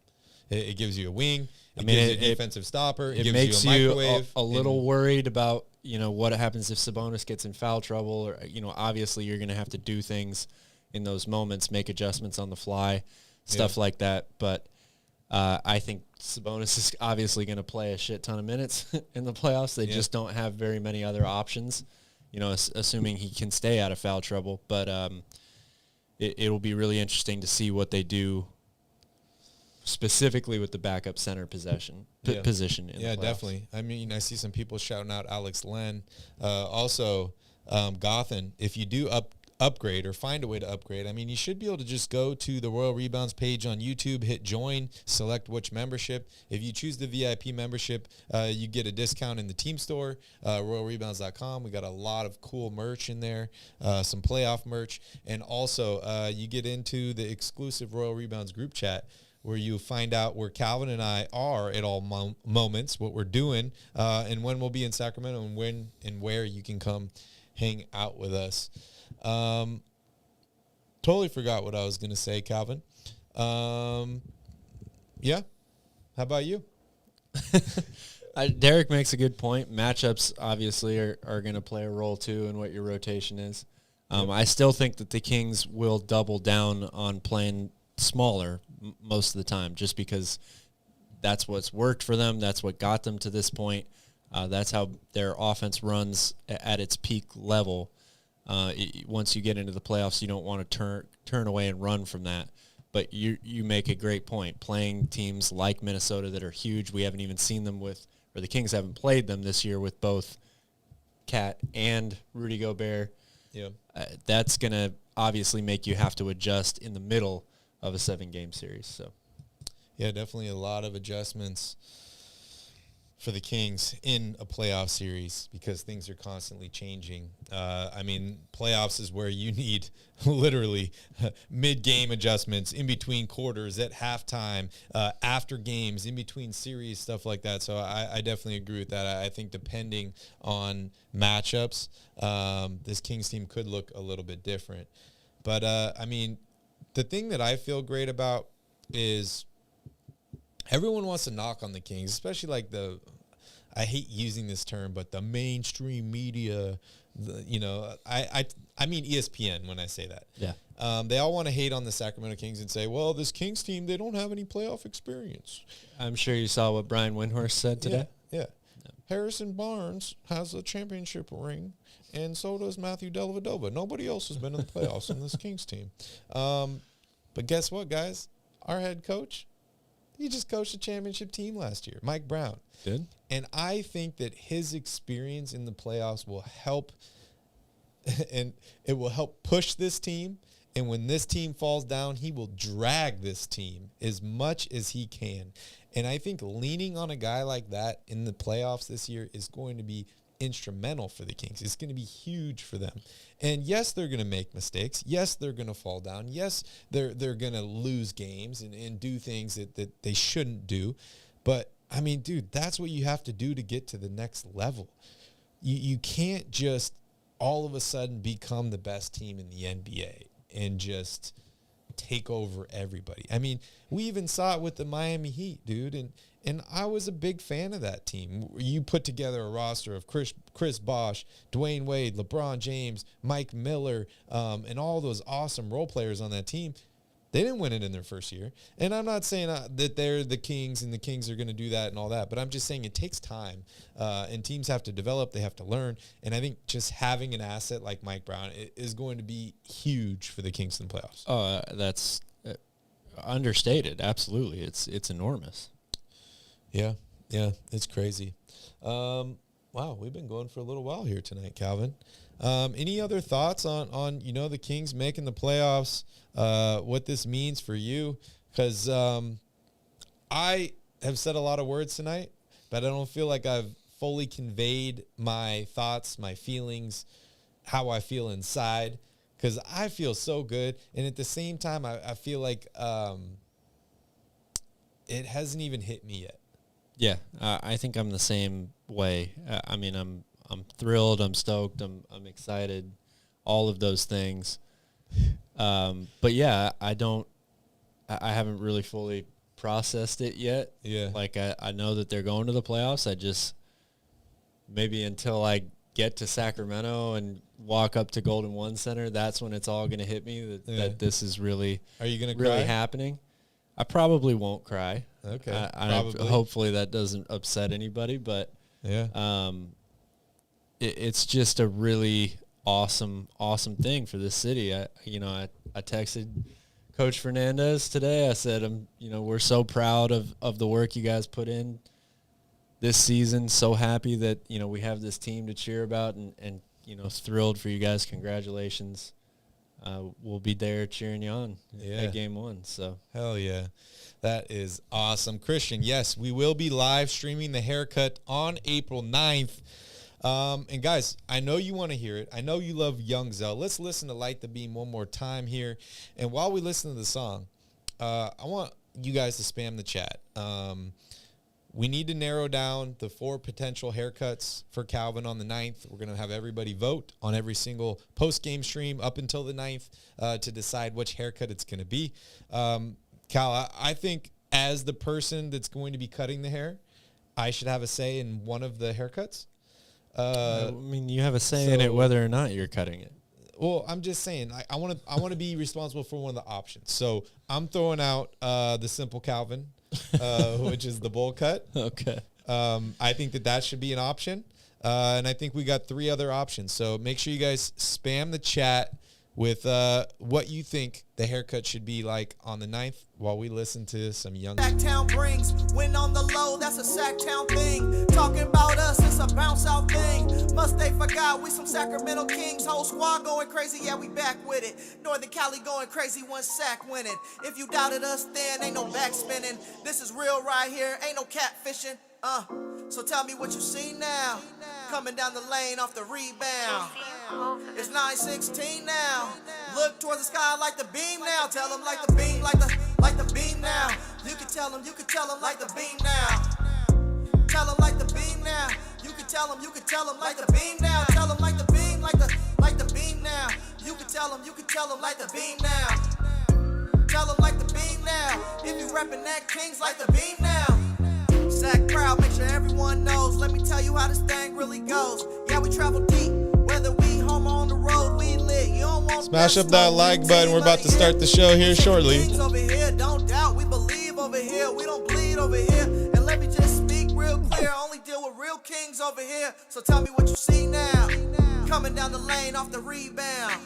It gives you a wing. It mean, gives you a defensive stopper. It gives makes you a microwave. a little worried about, what happens if Sabonis gets in foul trouble, or, obviously you're going to have to do things in those moments, make adjustments on the fly, stuff like that. But I think Sabonis is obviously going to play a shit ton of minutes in the playoffs. They just don't have very many other options, assuming he can stay out of foul trouble. But it'll be really interesting to see what they do specifically with the backup center position in the playoffs. Definitely. I mean, I see some people shouting out Alex Len. Also, Gotham, if you do upgrade or find a way to upgrade, I mean, you should be able to just go to the Royal Rebounds page on YouTube, hit join, select which membership. If you choose the VIP membership, you get a discount in the team store, royalrebounds.com. We got a lot of cool merch in there, some playoff merch, and also you get into the exclusive Royal Rebounds group chat, where you find out where Calvin and I are at all moments, what we're doing, and when we'll be in Sacramento, and when and where you can come hang out with us. Totally forgot what I was going to say, Calvin. Yeah. How about you? Derek makes a good point. Matchups obviously are going to play a role too in what your rotation is. I still think that the Kings will double down on playing smaller most of the time, just because that's what's worked for them. That's what got them to this point. That's how their offense runs at its peak level. Once you get into the playoffs, you don't want to turn away and run from that. But you make a great point. Playing teams like Minnesota that are huge, we haven't even seen them with, or the Kings haven't played them this year with both Cat and Rudy Gobert. Yeah, that's going to obviously make you have to adjust in the middle of a 7-game series. So, yeah, definitely a lot of adjustments for the Kings in a playoff series because things are constantly changing. I mean, playoffs is where you need literally mid-game adjustments, in between quarters, at halftime, after games, in between series, stuff like that. So I definitely agree with that. I think depending on matchups, this Kings team could look a little bit different. But, I mean, the thing that I feel great about is everyone wants to knock on the Kings, especially like I hate using this term, but the mainstream media, I mean ESPN when I say that. Yeah. They all want to hate on the Sacramento Kings and say, well, this Kings team, they don't have any playoff experience. I'm sure you saw what Brian Windhorst said today. Yeah. Harrison Barnes has a championship ring, and so does Matthew Dellavedova. Nobody else has been in the playoffs in this Kings team. But guess what, guys? Our head coach, he just coached a championship team last year, Mike Brown. Did? And I think that his experience in the playoffs will help, and it will help push this team. And when this team falls down, he will drag this team as much as he can. And I think leaning on a guy like that in the playoffs this year is going to be instrumental for the Kings. It's going to be huge for them. And yes, they're going to make mistakes. Yes, they're going to fall down. Yes, they're going to lose games and do things that they shouldn't do. But, I mean, dude, that's what you have to do to get to the next level. You can't just all of a sudden become the best team in the NBA and just take over everybody. I mean, we even saw it with the Miami Heat, dude, and I was a big fan of that team. You put together a roster of Chris Bosh, Dwayne Wade, LeBron James, Mike Miller, and all those awesome role players on that team. They didn't win it in their first year. And I'm not saying that they're the Kings and the Kings are going to do that and all that, but I'm just saying it takes time. And teams have to develop. They have to learn. And I think just having an asset like Mike Brown is going to be huge for the Kings in the playoffs. That's understated. Absolutely. It's enormous. Yeah, it's crazy. Wow, we've been going for a little while here tonight, Calvin. Any other thoughts on the Kings making the playoffs, what this means for you? Because I have said a lot of words tonight, but I don't feel like I've fully conveyed my thoughts, my feelings, how I feel inside, because I feel so good. And at the same time, I feel like it hasn't even hit me yet. Yeah, I think I'm the same way. I mean, I'm thrilled. I'm stoked. I'm excited. All of those things. But yeah, I haven't really fully processed it yet. Yeah. Like I know that they're going to the playoffs. I just maybe until I get to Sacramento and walk up to Golden One Center, that's when it's all going to hit me that this is really Are you going to really cry? happening. I probably won't cry. Okay. Hopefully that doesn't upset anybody, but Yeah. it's just a really awesome thing for this city. I texted Coach Fernandez today. I said, we're so proud of the work you guys put in this season. So happy that, we have this team to cheer about and thrilled for you guys. Congratulations. We'll be there cheering you on at game 1. So Hell yeah. That is awesome. Christian, yes, we will be live streaming the haircut on April 9th. And guys, I know you want to hear it. I know you love Young Zell. Let's listen to Light the Beam one more time here. And while we listen to the song, I want you guys to spam the chat. We need to narrow down the 4 potential haircuts for Calvin on the 9th. We're going to have everybody vote on every single post-game stream up until the 9th to decide which haircut it's going to be. Cal, I think as the person that's going to be cutting the hair, I should have a say in one of the haircuts. I mean, you have a say in it whether or not you're cutting it. Well, I'm just saying, I want to be responsible for one of the options. So I'm throwing out the simple Calvin, which is the bowl cut. Okay. I think that should be an option. And I think we got 3 other options. So make sure you guys spam the chat with what you think the haircut should be like on the 9th while we listen to some young. Sactown brings win on the low, that's a Sactown thing. Talking about us, it's a bounce out thing. Must they forgot we some Sacramento Kings, whole squad going crazy, yeah, we back with it. Northern Cali going crazy, 1 sack winning. If you doubted us then, ain't no backspinning. This is real right here, ain't no catfishing. So tell me what you see now. Coming down the lane off the rebound. It's 9-16 now. Look towards the sky like the beam now. Tell them like the beam, like the beam now. You can tell them like the beam now. Tell them like the beam now. You can tell them like the beam now. Tell them like the beam, like the beam now. You can tell them like the beam now. Tell them like the beam now. If you reppin' that Kings like the beam now. Sac proud, make sure everyone knows. Let me tell you how this thing really goes. Yeah, we travel deep. Whether we home or on the road, we lit. You don't want Smash up that like button. We're about to start the show here shortly. Kings over here, don't doubt. We believe over here. We don't bleed over here. And let me just speak real clear. I only deal with real Kings over here. So tell me what you see now. Coming down the lane off the rebound.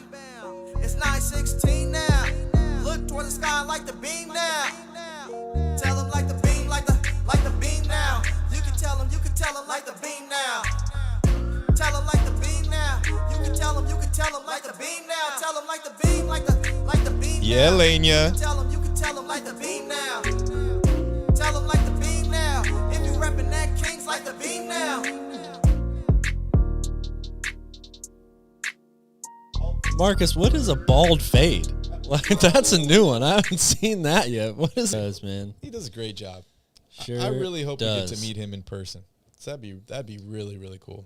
It's 9-16 now. Look toward the sky like the beam now. Tell them like the beam, like the beam now. You can tell them like the beam now. Tell them like the beam now. You can tell them like the beam now. Tell them like the beam, like the beam. Yeah, Lania. You can tell them like the beam now. Tell them like the beam now. If you reppin' that Kings like the beam now. Marcus, what is a bald fade? Like, that's a new one. I haven't seen that yet. What is it, man? He does a great job. Sure I really hope we get does. to meet him in person. So that'd be really, really cool.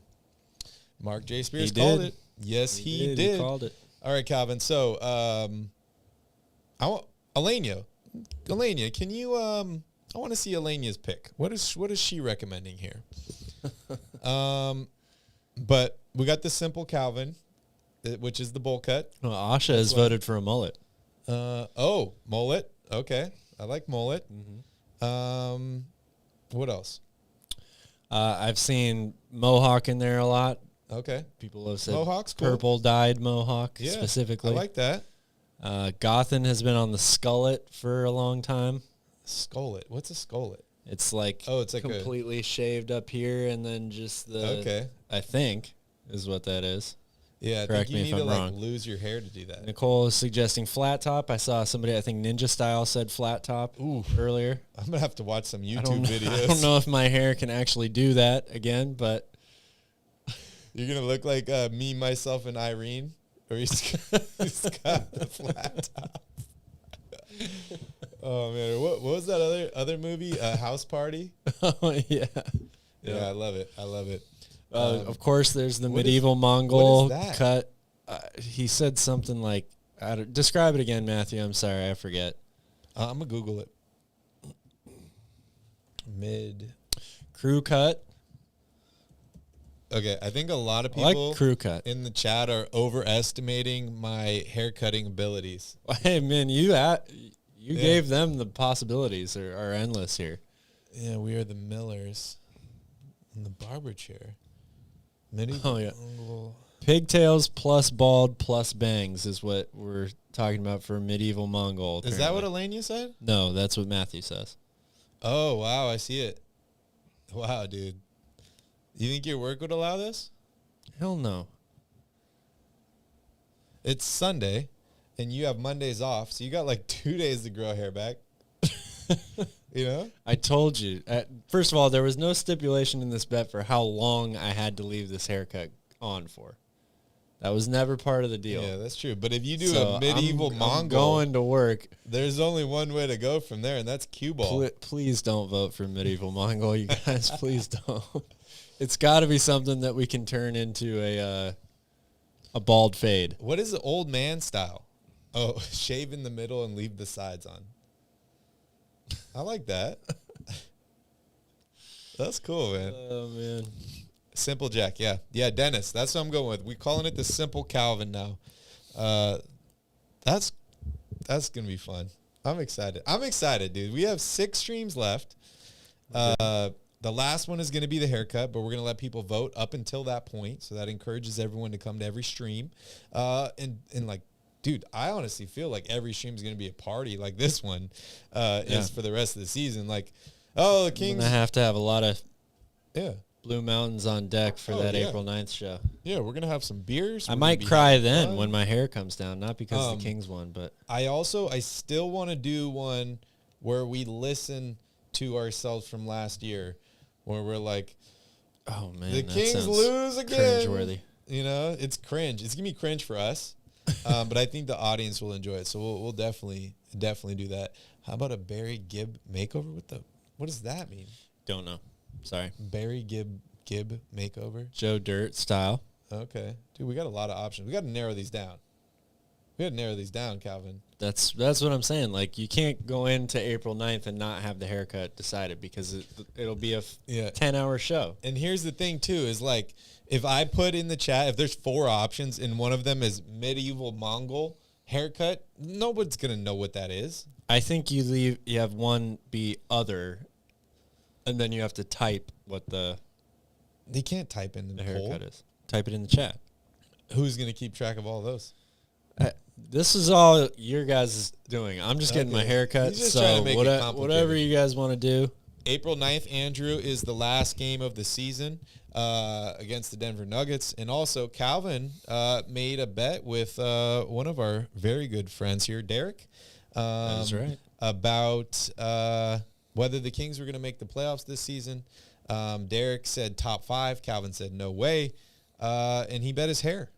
Mark J. Spears He called did. it. Yes, he did. He called it. All right, Calvin. So, I want Elenia, can you? I want to see Elenia's pick. What is she recommending here? But we got the simple Calvin, which is the bowl cut. Well, Asha has voted for a mullet. Mullet. Okay. I like mullet. What else? I've seen mohawk in there a lot. Okay. People have said Mohawk's cool. purple dyed mohawk Yeah, specifically. I like that. Gothen has been on the skullet for a long time. Skullet. What's a skullet? It's like it's like completely shaved up here and then just the I think is what that is. Yeah, I Correct think you me if need I'm to wrong. lose your hair to do that. Nicole is suggesting flat top. I saw somebody, I think Ninja Style said flat top earlier. I'm gonna have to watch some I YouTube videos. I don't know if my hair can actually do that again, but You're gonna look like me, myself, and Irene, or he's got the flat top. Oh man, what was that other movie? House Party. oh yeah. Yeah, I love it. I love it. Of course, there's the what medieval is Mongol that? cut. He said something like, describe it again, Matthew. I'm sorry, I forget. I'm gonna Google it. Mid. Crew cut. Okay, I think a lot of I like people crew cut. in the chat are overestimating my hair cutting abilities. Hey man, you gave them the possibilities are endless here. Yeah, we are the Millers in the barber chair. Oh yeah. Pigtails plus bald plus bangs is what we're talking about for medieval Mongol. Is that what apparently. Elenia said? No, that's what Matthew says. Oh, wow, I see it. Wow, dude. You think your work would allow this? Hell no. It's Sunday, and you have Mondays off, so you got like 2 days to grow hair back. You know? I told you. First of all, there was no stipulation in this bet for how long I had to leave this haircut on for. That was never part of the deal. Yeah, that's true. But if you do So a medieval I'm Mongol, going to work. there's only one way to go from there, and that's cue ball. Please don't vote for medieval Mongol, you guys. Please don't. It's got to be something that we can turn into a bald fade. What is the old man style? Oh, shave in the middle and leave the sides on. I like that. That's cool, man. Oh man. Simple Jack, yeah. Yeah, Dennis, that's what I'm going with. We're calling it the Simple Calvin now. That's going to be fun. I'm excited, dude. We have 6 streams left. The last one is going to be the haircut, but we're going to let people vote up until that point. So that encourages everyone to come to every stream. And like, dude, I honestly feel like every stream is going to be a party like this one is for the rest of the season. Like, oh, the Kings. I'm going to have a lot of Yeah. Blue Mountains on deck for that yeah. April 9th show. Yeah, we're going to have some beers. I We're might gonna be cry having then fun. when my hair comes down, not because the Kings won, but I still want to do one where we listen to ourselves from last year, where we're like, oh man, the that Kings sounds lose again. cringeworthy. You know, it's cringe. It's gonna be cringe for us, but I think the audience will enjoy it. So we'll definitely do that. How about a Barry Gibb makeover? What does that mean? Don't know. Sorry. Barry Gibb makeover. Joe Dirt style. Okay, dude, we got a lot of options. We got to narrow these down. Calvin. That's what I'm saying. Like, you can't go into April 9th and not have the haircut decided because it'll be a 10-hour show. And here's the thing, too, is like, if I put in the chat, if there's 4 options and one of them is medieval Mongol haircut, nobody's going to know what that is. I think you have one be other, and then you have to type what the They can't type in the haircut poll. is. Type it in the chat. Who's going to keep track of all those? This is all your guys doing. I'm just getting my haircut. He's just trying to make it complicated. Whatever you guys want to do. April 9th, Andrew, is the last game of the season against the Denver Nuggets. And also, Calvin made a bet with one of our very good friends here, Derek. That's right. About whether the Kings were going to make the playoffs this season. Derek said top 5. Calvin said no way. And he bet his hair.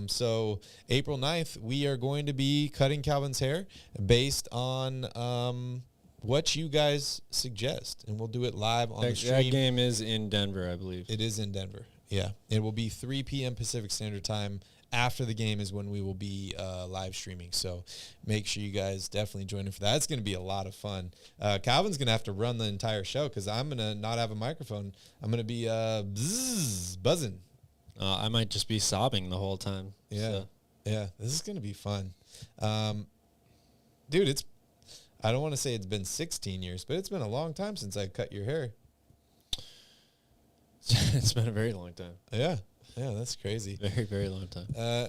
So April 9th, we are going to be cutting Calvin's hair based on what you guys suggest. And we'll do it live on the stream. That game is in Denver, I believe. It is in Denver. Yeah. It will be 3 p.m. Pacific Standard Time. After the game is when we will be live streaming. So make sure you guys definitely join in for that. It's going to be a lot of fun. Calvin's going to have to run the entire show because I'm going to not have a microphone. I'm going to be buzzing. I might just be sobbing the whole time. Yeah. So. Yeah. This is going to be fun. dude, I don't want to say it's been 16 years, but it's been a long time since I cut your hair. It's been a very long time. Yeah. Yeah, that's crazy. Very, very long time.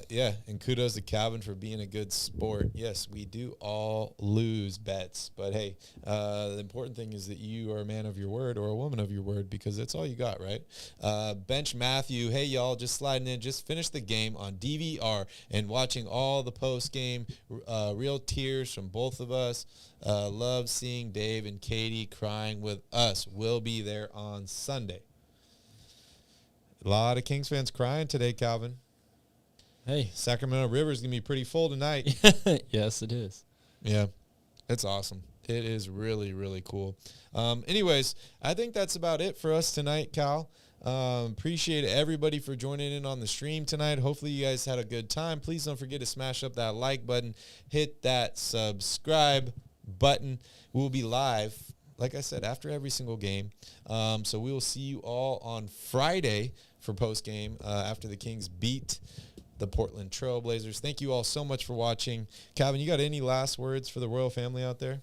Yeah, and kudos to Calvin for being a good sport. Yes, we do all lose bets, but hey, the important thing is that you are a man of your word or a woman of your word, because that's all you got, right? Bench Matthew, hey y'all, just sliding in, just finished the game on DVR and watching all the post-game, real tears from both of us. Love seeing Dave and Katie crying with us. We'll be there on Sunday. A lot of Kings fans crying today, Calvin. Hey. Sacramento River's going to be pretty full tonight. Yes, it is. Yeah, it's awesome. It is really, really cool. Anyways, I think that's about it for us tonight, Cal. Appreciate everybody for joining in on the stream tonight. Hopefully you guys had a good time. Please don't forget to smash up that like button. Hit that subscribe button. We'll be live, like I said, after every single game. So we will see you all on Friday for post-game after the Kings beat the Portland Trailblazers. Thank you all so much for watching. Calvin, you got any last words for the royal family out there?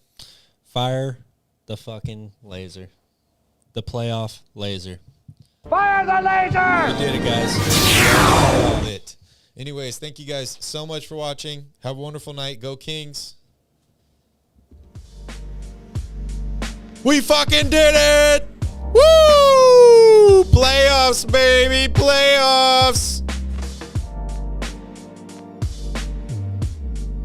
Fire the fucking laser. The playoff laser. Fire the laser! We did it, guys. Love it. Anyways, thank you guys so much for watching. Have a wonderful night. Go Kings. We fucking did it! Woo! Playoffs, baby, playoffs!